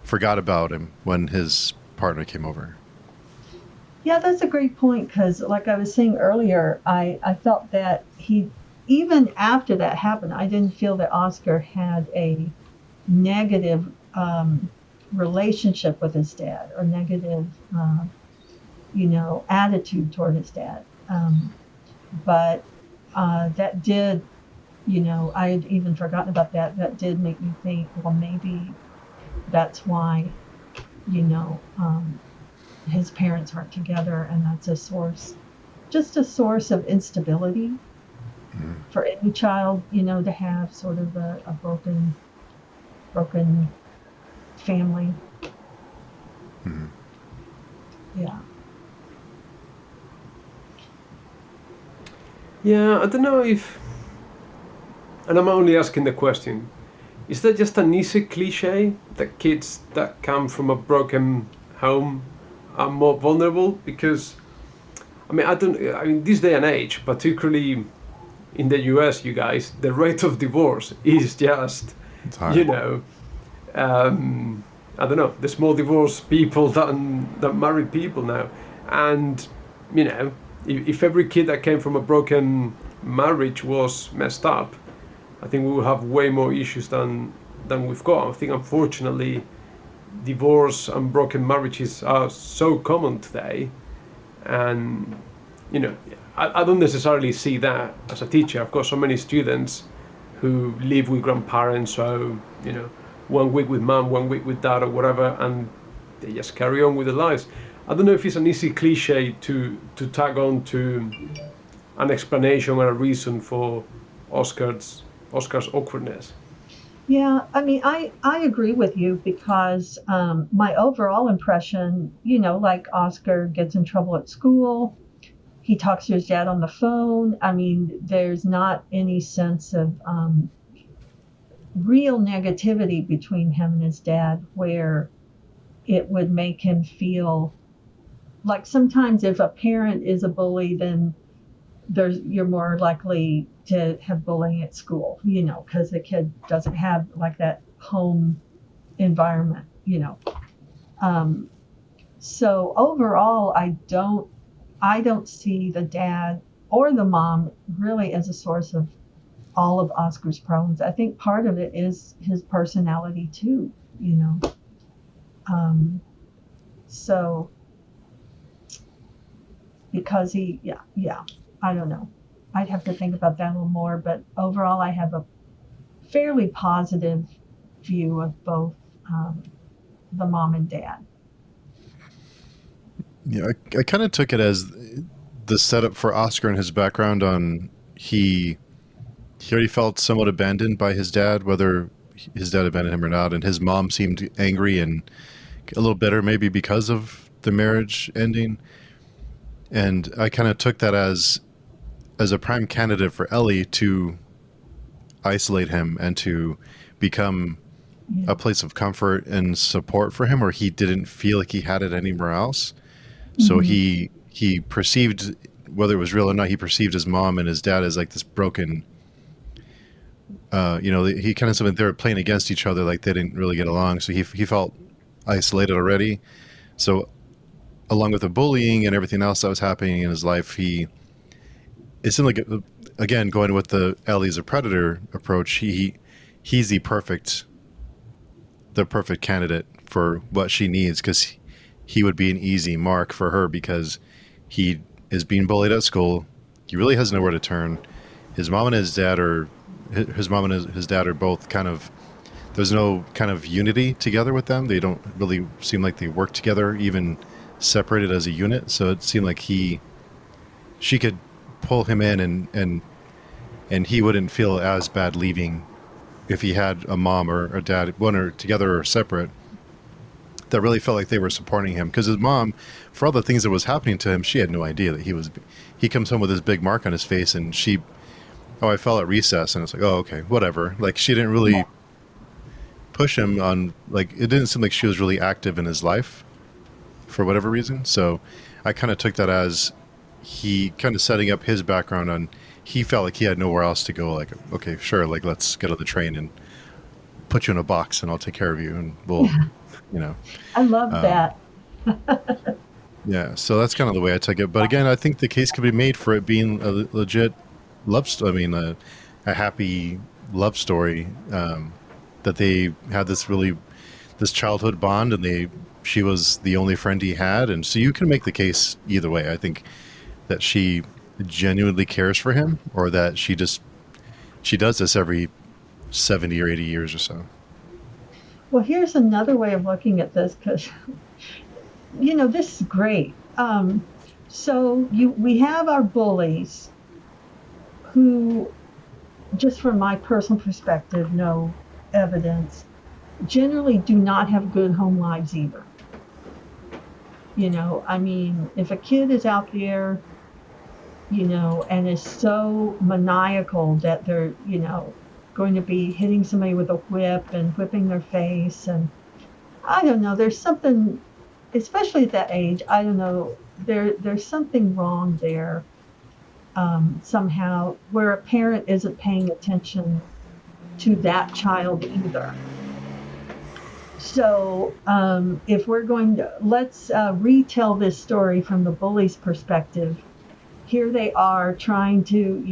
forgot about him when his partner came over. Yeah, that's a great point, because like I was saying earlier, I felt that even after that happened, I didn't feel that Oscar had a negative relationship with his dad, or negative, attitude toward his dad. But that did, I had even forgotten about that. That did make me think, well, maybe that's why, his parents aren't together, and that's just a source of instability for any child, to have sort of a broken family. Mm-hmm. Yeah. Yeah, I don't know if, and I'm only asking the question, is that just an easy cliche that kids that come from a broken home are more vulnerable? Because, I mean, this day and age, particularly in the US, you guys, the rate of divorce is just, I don't know, there's more divorced people than married people now. And, if every kid that came from a broken marriage was messed up, I think we will have way more issues than we've got. I think, unfortunately, divorce and broken marriages are so common today, and I don't necessarily see that as a teacher. I've got so many students who live with grandparents, so 1 week with mom, 1 week with dad, or whatever, and they just carry on with their lives. I don't know if it's an easy cliche to tag on to an explanation or a reason for Oscar's awkwardness. Yeah, I mean, I agree with you, because my overall impression, like Oscar gets in trouble at school, he talks to his dad on the phone. I mean, there's not any sense of real negativity between him and his dad, where it would make him feel like, sometimes if a parent is a bully, then you're more likely to have bullying at school, because the kid doesn't have like that home environment, So overall, I don't see the dad or the mom really as a source of all of Oscar's problems. I think part of it is his personality too, So because I don't know. I'd have to think about that a little more, but overall I have a fairly positive view of both the mom and dad. Yeah, I kind of took it as the setup for Oscar and his background on he already felt somewhat abandoned by his dad, whether his dad abandoned him or not, and his mom seemed angry and a little bitter, maybe because of the marriage ending. And I kind of took that as a prime candidate for Ellie to isolate him and to become a place of comfort and support for him, where he didn't feel like he had it anywhere else. So he perceived, whether it was real or not, he perceived his mom and his dad as like this broken he kind of something they were playing against each other, like they didn't really get along. So he felt isolated already. So along with the bullying and everything else that was happening in his life, it seemed like, again, going with the Ellie's a predator approach, he's the perfect candidate for what she needs, because he would be an easy mark for her because he is being bullied at school. He really has nowhere to turn. His mom and his dad are both kind of, there's no kind of unity together with them. They don't really seem like they work together, even separated as a unit. So it seemed like she could pull him in, and he wouldn't feel as bad leaving if he had a mom or a dad, one or together or separate, that really felt like they were supporting him. Because his mom, for all the things that was happening to him, she had no idea that he comes home with this big mark on his face, and I fell at recess, and it's like, oh, okay, whatever. Like, she didn't really push him on, like, it didn't seem like she was really active in his life for whatever reason. So I kind of took that as he kind of setting up his background on, he felt like he had nowhere else to go. Like, okay, sure, like, let's get on the train and put you in a box and I'll take care of you, and we'll, I love that. Yeah, so that's kind of the way I took it. But again, I think the case could be made for it being a legit a happy love story, that they had this childhood bond, and she was the only friend he had. And so you can make the case either way. I think that she genuinely cares for him, or that she does this every 70 or 80 years or so. Well, here's another way of looking at this, because, this is great. We have our bullies who, just from my personal perspective, no evidence, generally do not have good home lives either. If a kid is out there, and is so maniacal that they're, going to be hitting somebody with a whip and whipping their face, and I don't know, there's something, especially at that age, I don't know, there's something wrong there, somehow, where a parent isn't paying attention to that child either. So if we're going to, let's retell this story from the bully's perspective. Here they are trying to,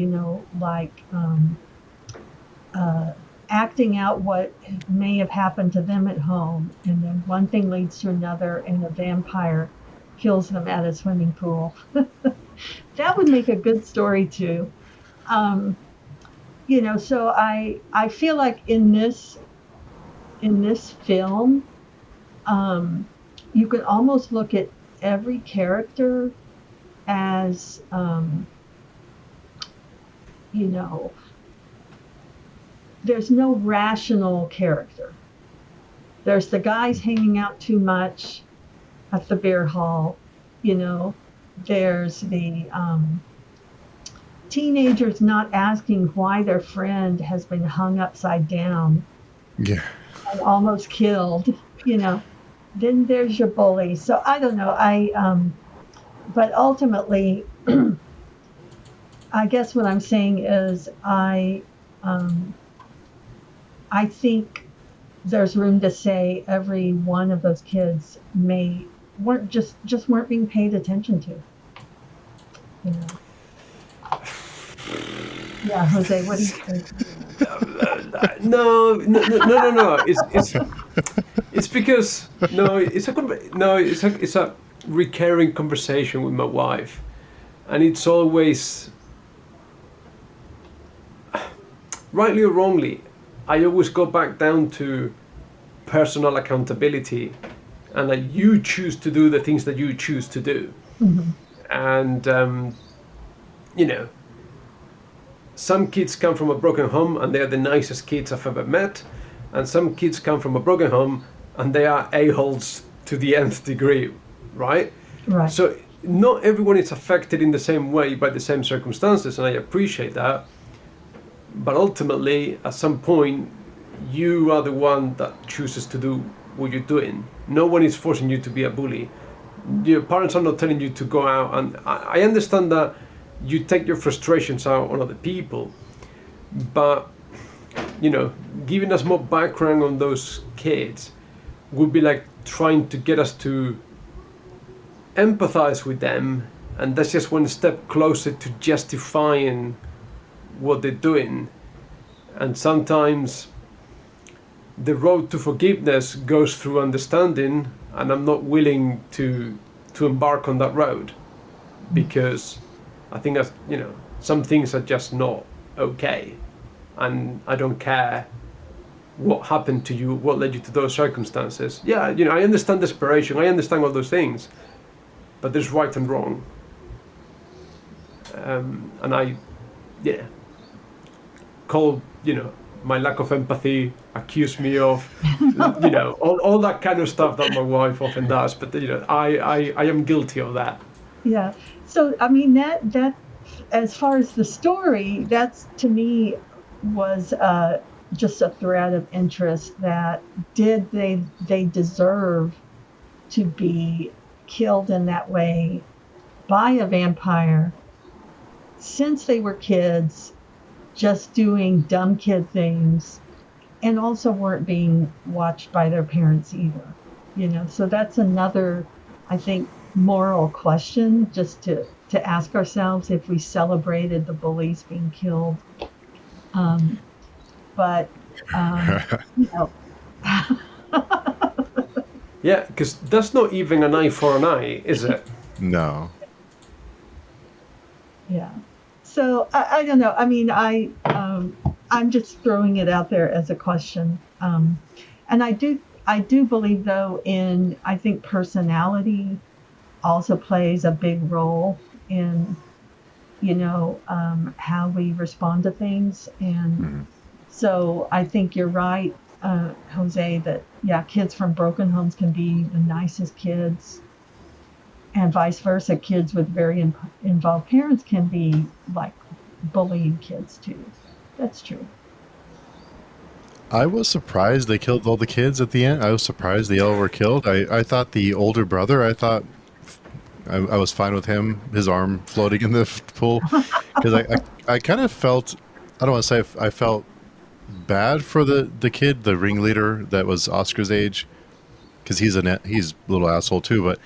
acting out what may have happened to them at home, and then one thing leads to another, and a vampire kills them at a swimming pool. That would make a good story too. So I feel like in this film, you could almost look at every character as, there's no rational character. There's the guys hanging out too much at the beer hall, there's the teenagers not asking why their friend has been hung upside down. Yeah. And almost killed, Then there's your bully. So I don't know. But ultimately, I guess what I'm saying is I think there's room to say every one of those kids weren't being paid attention to. Yeah, Jose, what do you think? No. It's because it's a recurring conversation with my wife, and it's always, rightly or wrongly, I always go back down to personal accountability, and that you choose to do the things that you choose to do. Mm-hmm. And some kids come from a broken home and they're the nicest kids I've ever met, and some kids come from a broken home and they are a-holes to the nth degree, right? Right. So not everyone is affected in the same way by the same circumstances, and I appreciate that. But ultimately, at some point, you are the one that chooses to do what you're doing. No one is forcing you to be a bully. Your parents are not telling you to go out, and I understand that you take your frustrations out on other people, but giving us more background on those kids would be like trying to get us to empathize with them, and that's just one step closer to justifying what they're doing. And sometimes the road to forgiveness goes through understanding, and I'm not willing to embark on that road, because I think that some things are just not okay, and I don't care what happened to you, what led you to those circumstances. Yeah, I understand desperation, I understand all those things, but there's right and wrong. And I, call, my lack of empathy, accuse me of, all that kind of stuff that my wife often does. But, I am guilty of that. Yeah. So, I mean, that as far as the story, that's, to me, was just a thread of interest, that did they deserve to be killed in that way by a vampire, since they were kids, just doing dumb kid things, and also weren't being watched by their parents either. So that's another, I think, moral question, just to ask ourselves if we celebrated the bullies being killed. But yeah, because that's not even an eye for an eye, is it? No. Yeah. So I don't know. I mean, I'm just throwing it out there as a question. And I do believe, though, I think personality also plays a big role in, how we respond to things. And so I think you're right, Jose, that, kids from broken homes can be the nicest kids, and vice versa. Kids with very involved parents can be like bullying kids too. That's true. I was surprised they killed all the kids at the end. I was surprised they all were killed. I thought the older brother, I was fine with him, his arm floating in the pool, because I kind of felt, I don't want to say I felt bad for the kid, the ringleader that was Oscar's age, because he's a little asshole too. But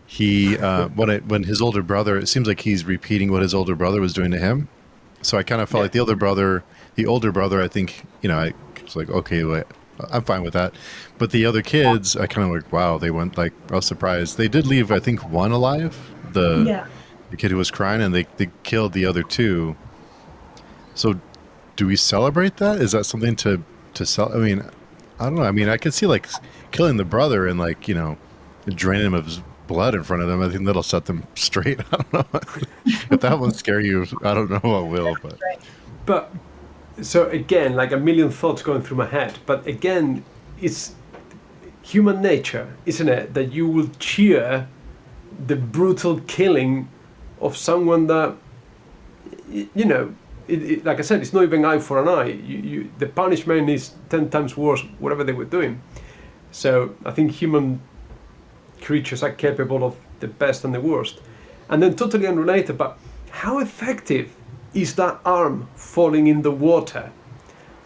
he when his older brother, it seems like he's repeating what his older brother was doing to him. So I kind of felt like the older brother, I think, I was like, okay, well, I'm fine with that. But the other kids, I kind of like, wow, they went, like, I was surprised. They did leave, I think, one alive, the kid who was crying, and they killed the other two. So do we celebrate that? Is that something to sell? I mean, I don't know. I mean, I could see, like, killing the brother and, like, draining him of his blood in front of them. I think that'll set them straight. I don't know. If that won't scare you, I don't know what will. But so again, like a million thoughts going through my head. But again, it's human nature, isn't it, that you will cheer the brutal killing of someone that, like I said, it's not even eye for an eye. The punishment is 10 times worse, whatever they were doing. So I think human creatures are capable of the best and the worst. And then, totally unrelated, but how effective is that arm falling in the water,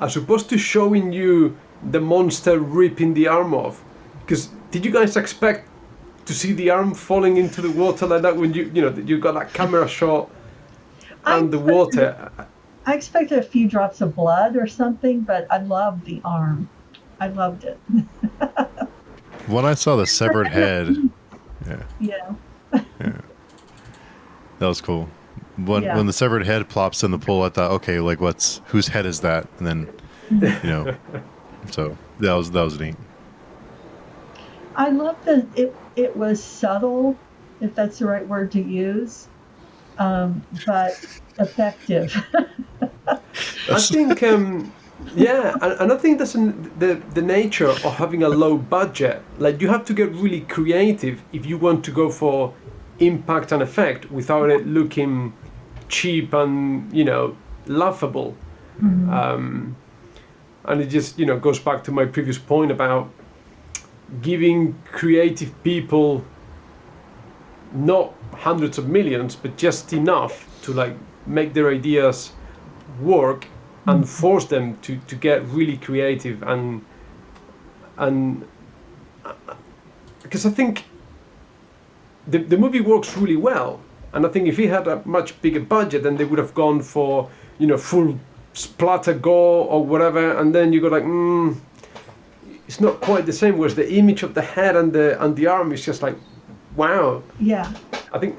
as opposed to showing you the monster ripping the arm off? Because did you guys expect to see the arm falling into the water like that when you got that camera shot and the water? I expected a few drops of blood or something, but I loved the arm. I loved it. When I saw the severed head, yeah, that was cool. When the severed head plops in the pool, I thought, okay, like, whose head is that? And then, so that was neat. I love that it was subtle, if that's the right word to use, but effective. I think, and I think that's the nature of having a low budget. Like, you have to get really creative if you want to go for impact and effect without it looking cheap and laughable. And it just goes back to my previous point about giving creative people not hundreds of millions, but just enough to, like, make their ideas work and force them to get really creative and because I think the movie works really well, and I think if it had a much bigger budget, then they would have gone for full splatter gore or whatever, and then you go like, it's not quite the same. Whereas the image of the head and the arm is just like, wow. Yeah. I think.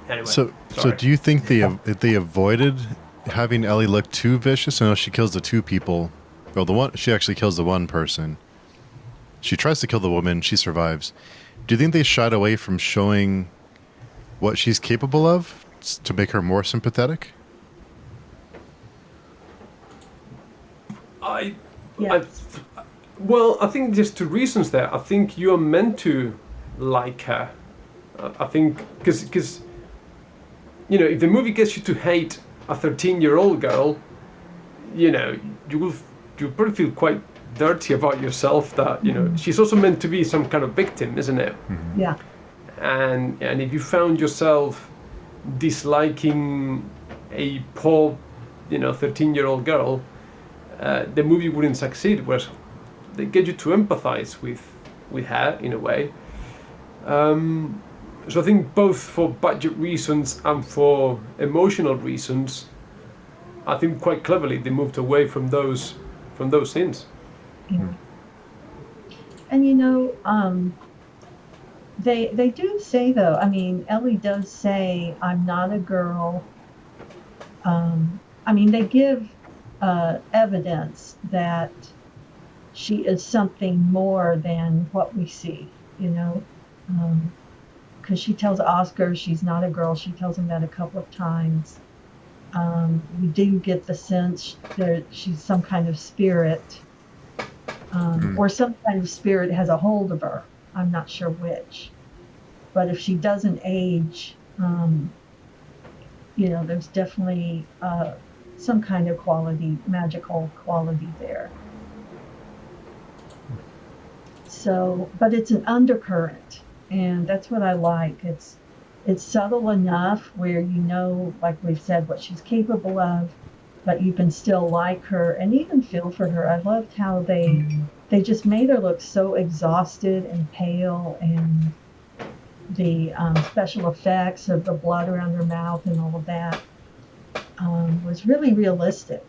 Anyway, So sorry. do you think they avoided having Ellie look too vicious? I know she kills the two people. Well, she actually kills the one person. She tries to kill the woman. She survives. Do you think they shied away from showing what she's capable of to make her more sympathetic? Well, I think there's two reasons there. I think you are meant to like her. I think because if the movie gets you to hate a 13-year-old girl, you'll probably feel quite dirty about yourself. That she's also meant to be some kind of victim, isn't it? Mm-hmm. Yeah. And if you found yourself disliking a poor 13-year-old girl, the movie wouldn't succeed. Whereas they get you to empathize with her in a way. So I think both for budget reasons and for emotional reasons, I think quite cleverly they moved away from those scenes. Yeah. And they do say, though, I mean, Ellie does say, I'm not a girl. They give evidence that she is something more than what we see, because she tells Oscar she's not a girl. She tells him that a couple of times. We do get the sense that she's some kind of spirit, or some kind of spirit has a hold of her. I'm not sure which. But if she doesn't age, there's definitely some kind of magical quality there. So, but it's an undercurrent, and that's what I like. It's subtle enough where like we've said, what she's capable of, but you can still like her and even feel for her. I loved how they just made her look so exhausted and pale, and the special effects of the blood around her mouth and all of that was really realistic.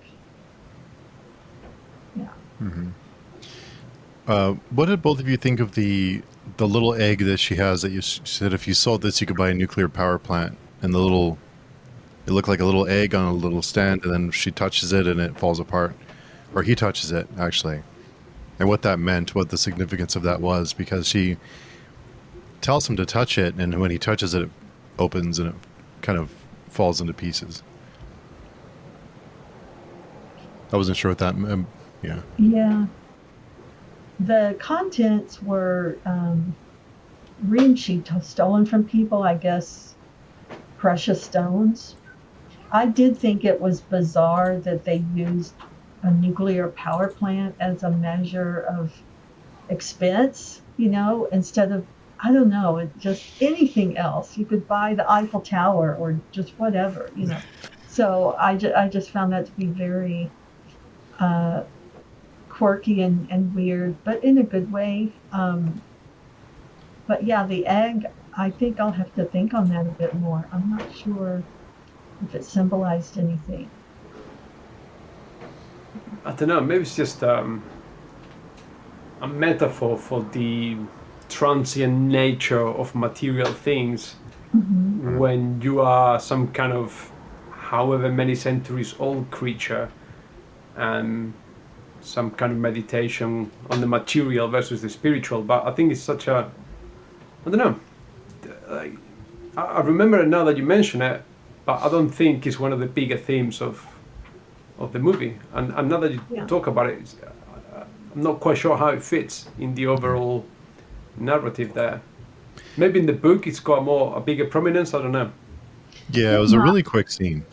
Yeah. Mm-hmm. What did both of you think of the little egg that she has that you said if you sold this you could buy a nuclear power plant, and it looked like a little egg on a little stand, and then she touches it and it falls apart, or he touches it actually, and what that meant, what the significance of that was, because she tells him to touch it, and when he touches it, it opens and it kind of falls into pieces. I wasn't sure what that meant. Yeah. Yeah. The contents were rings she'd stolen from people, I guess, precious stones. I did think it was bizarre that they used a nuclear power plant as a measure of expense, instead of, I don't know, just anything else. You could buy the Eiffel Tower or just whatever, So I just found that to be very quirky and weird, but in a good way. But yeah, the egg, I think I'll have to think on that a bit more. I'm not sure if it symbolized anything. I don't know, maybe it's just a metaphor for the transient nature of material things. Mm-hmm. When you are some kind of however many centuries old creature, and some kind of meditation on the material versus the spiritual. But I think it's such a, I don't know, I remember it now that you mention it, but I don't think it's one of the bigger themes of the movie. And now that you talk about it, I'm not quite sure how it fits in the overall narrative there. Maybe in the book it's got a bigger prominence, I don't know. Yeah, it was a really quick scene.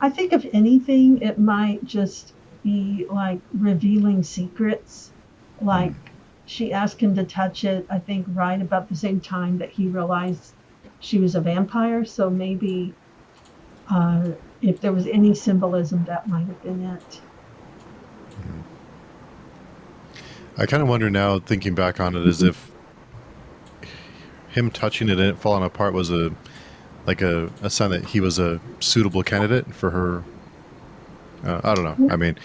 I think if anything, it might just be like revealing secrets. Like she asked him to touch it, I think right about the same time that he realized she was a vampire. So maybe If there was any symbolism, that might have been it. I kind of wonder now, thinking back on it, as if him touching it and it falling apart was a sign that he was a suitable candidate for her. I don't know. I mean,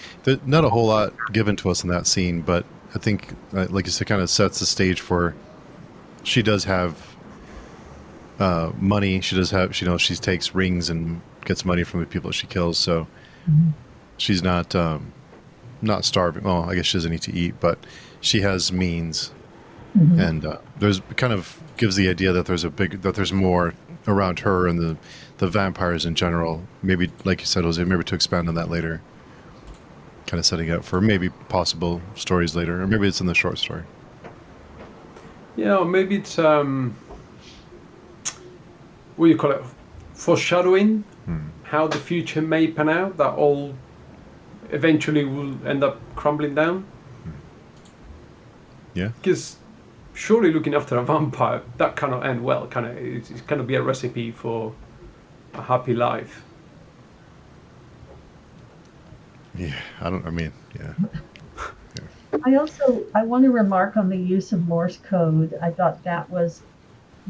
not a whole lot given to us in that scene, but I think, like you said, kind of sets the stage for. She does have money. She does have. She takes rings and gets money from the people that she kills. So she's not starving. Well, I guess she doesn't need to eat, but she has means, and there's kind of gives the idea that there's more around her and the vampires in general. Maybe, like you said, Jose, maybe to expand on that later. Kind of setting up for maybe possible stories later, or maybe it's in the short story. Yeah, or maybe it's what do you call it? Foreshadowing how the future may pan out. That all eventually will end up crumbling down. Yeah. Because surely looking after a vampire, that cannot end well. It's kind of be a recipe for a happy life. Yeah, yeah. I want to remark on the use of Morse code. I thought that was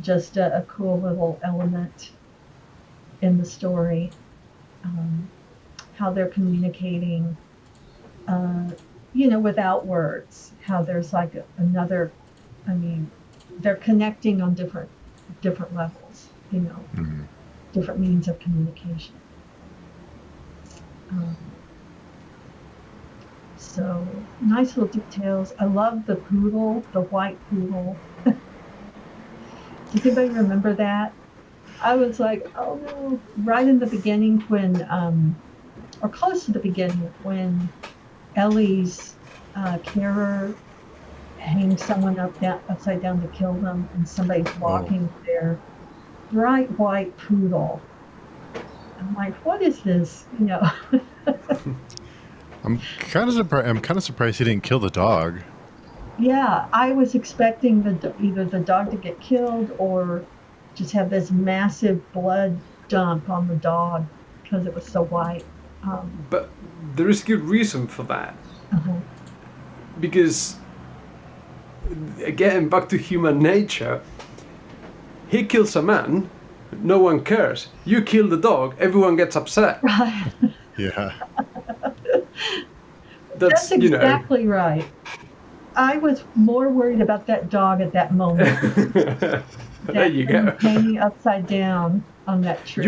just a cool little element in the story. How they're communicating, without words. How there's like another, they're connecting on different levels, different means of communication. So nice little details. I love the poodle, the white poodle. Does anybody remember that? I was like, oh no, right in the beginning when, or close to the beginning when Ellie's carer hangs someone upside down to kill them, and somebody's walking their bright white poodle. I'm like, what is this? I'm kind of surprised he didn't kill the dog. Yeah, I was expecting either the dog to get killed or just have this massive blood dump on the dog because it was so white. But there is good reason for that. Because, again, back to human nature, he kills a man, no one cares. You kill the dog, everyone gets upset. Right. Yeah. That's exactly right. I was more worried about that dog at that moment. There you go. Hanging upside down on that tree.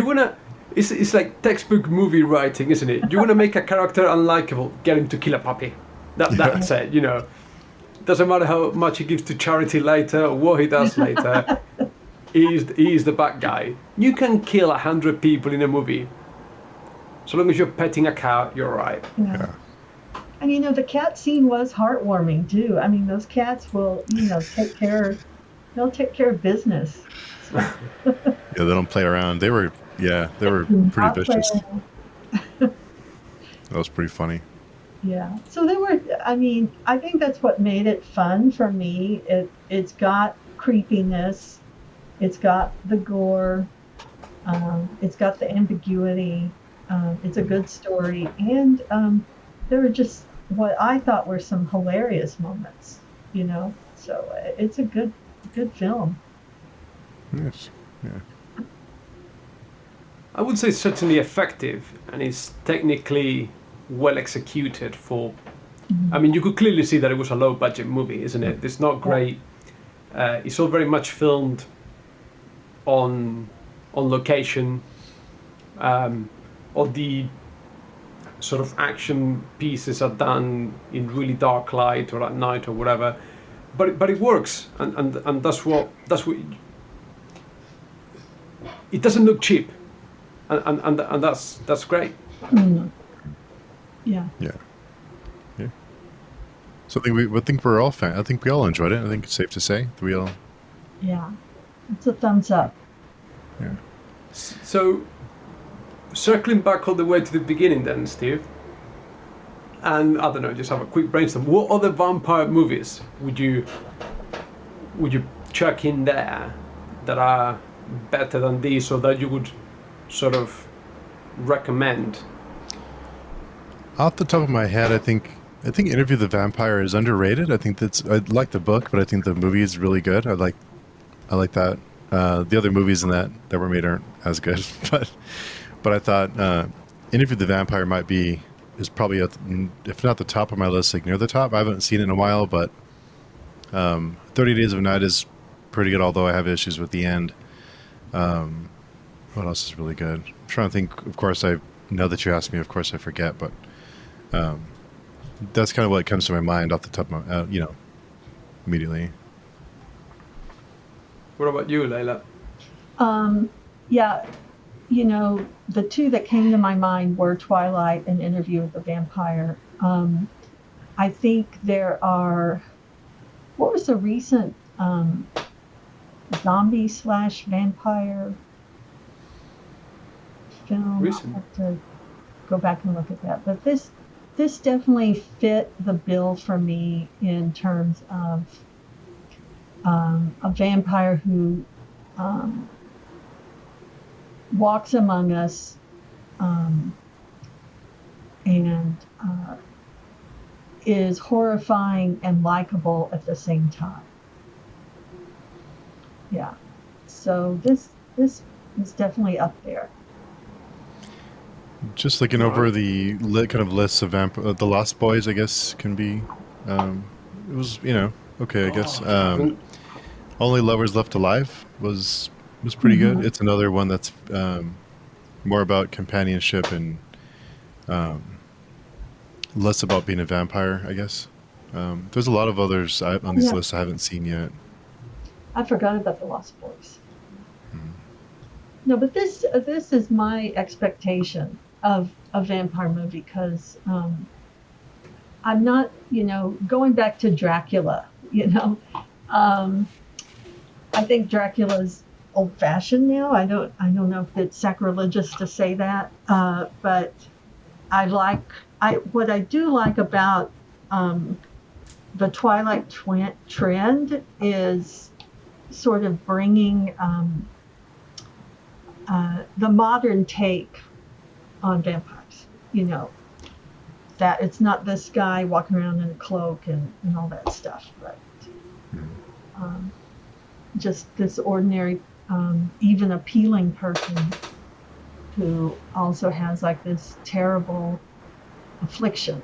It's like textbook movie writing, isn't it? You want to make a character unlikable, get him to kill a puppy. That's it, Doesn't matter how much he gives to charity later or what he does later. He's the bad guy. You can kill 100 people in a movie. So long as you're petting a cat, you're right. Yeah. And the cat scene was heartwarming too. Those cats will, take care of business. So. Yeah, they don't play around. They were pretty vicious. That was pretty funny. Yeah. So they were, I think that's what made it fun for me. It's got creepiness. It's got the gore. It's got the ambiguity. It's a good story. And there were just what I thought were some hilarious moments, So it's a good film. Yes. Yeah. I would say it's certainly effective and it's technically well executed for... you could clearly see that it was a low budget movie, isn't it? It's not great. It's all very much filmed on location. All the sort of action pieces are done in really dark light or at night or whatever, but it works, and that's what it doesn't look cheap, and that's great. Yeah. Yeah. Yeah. So I think we're all I think we all enjoyed it. I think it's safe to say that we all. Yeah, it's a thumbs up. Yeah. So, circling back all the way to the beginning then, Steve, and I don't know, just have a quick brainstorm. What other vampire movies would you chuck in there that are better than these, or that you would sort of recommend? Off the top of my head, I think Interview the Vampire is underrated. I like the book, but I think the movie is really good. I like that. The other movies in that were made aren't as good, but I thought Interview the Vampire is probably if not the top of my list, like near the top. I haven't seen it in a while, but 30 Days of Night is pretty good, although I have issues with the end. What else is really good? I'm trying to think. Of course, now that you asked me, of course I forget, but that's kind of what comes to my mind off the top of my, immediately. What about you, Layla? Yeah, the two that came to my mind were Twilight and Interview with the Vampire. I think there are, what was the recent zombie / vampire film? Recent. I'll have to go back and look at that. But this definitely fit the bill for me in terms of a vampire who walks among us and is horrifying and likable at the same time. Yeah. So this is definitely up there. Just looking over the kind of lists of the Lost Boys, I guess can be. It was okay, I guess. Only Lovers Left Alive was pretty good. It's another one that's more about companionship and less about being a vampire, I guess. There's a lot of others on these lists I haven't seen yet. I forgot about the Lost Boys. No, but this is my expectation of a vampire movie because I'm not, going back to Dracula, I think Dracula's old-fashioned now. I don't know if it's sacrilegious to say that, but what I do like about the Twilight trend is sort of bringing the modern take on vampires. That it's not this guy walking around in a cloak and all that stuff, but just this ordinary, even appealing person who also has like this terrible affliction.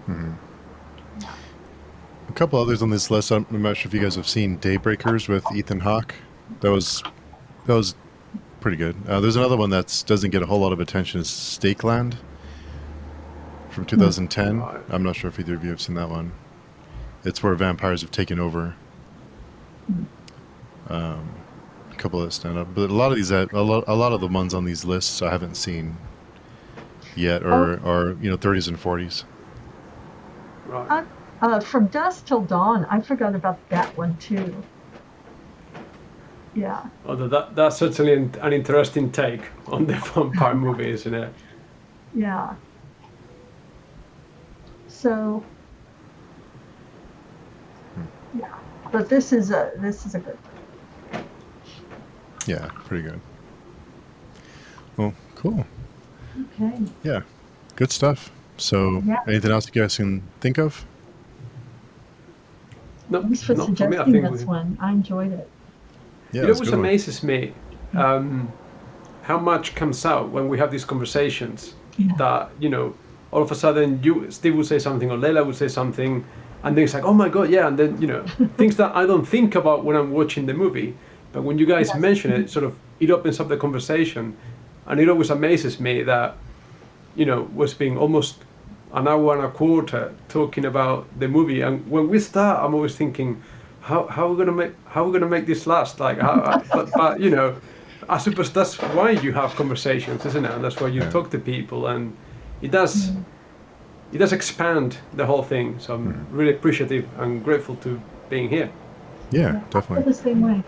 A couple others on this list. I'm not sure if you guys have seen Daybreakers with Ethan Hawke. That was pretty good. There's another one that doesn't get a whole lot of attention. Is Stakeland from 2010. I'm not sure if either of you have seen that one. It's where vampires have taken over. A couple that stand up, but a lot of the ones on these lists I haven't seen yet, or 30s and 40s. Right. From Dusk Till Dawn, I forgot about that one too. Yeah. Although that's certainly an interesting take on the vampire movie, isn't it? Yeah. So. Yeah, but this is a good one. Yeah, pretty good. Well, cool. Okay. Yeah, good stuff. So, anything else you guys can think of? No, Thanks for suggesting this one. I enjoyed it. Yeah, it always amazes me how much comes out when we have these conversations. Yeah. That all of a sudden Steve will say something or Layla will say something, and then it's like, oh my god, yeah, and then things that I don't think about when I'm watching the movie. But when you guys mention it, it opens up the conversation, and it always amazes me that, we're spending almost an hour and a quarter talking about the movie, and when we start, I'm always thinking, how are we gonna make this last? Like, but I suppose that's why you have conversations, isn't it? And that's why you talk to people, and it does expand the whole thing. So I'm really appreciative and grateful to being here. Yeah, definitely. I feel the same way.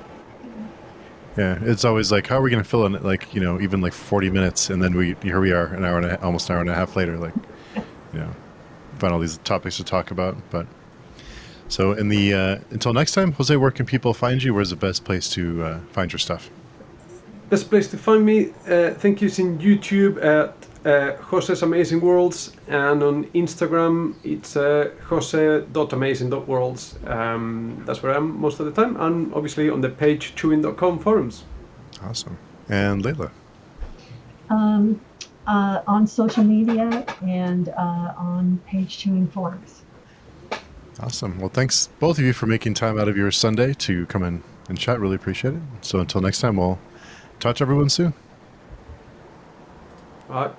Yeah, it's always like, how are we going to fill in even like 40 minutes, and then here we are almost an hour and a half later, find all these topics to talk about. But so until next time, Jose, where can people find you? Where's the best place to find your stuff? Best place to find me, thank you, is in YouTube at Jose's Amazing Worlds, and on Instagram it's jose.amazing.worlds. That's where I am most of the time, and obviously on the page chewing.com forums. Awesome. And Layla? On social media and on page chewing forums. Awesome. Well, thanks both of you for making time out of your Sunday to come in and chat. Really appreciate it. So until next time, we'll talk to everyone soon. All right.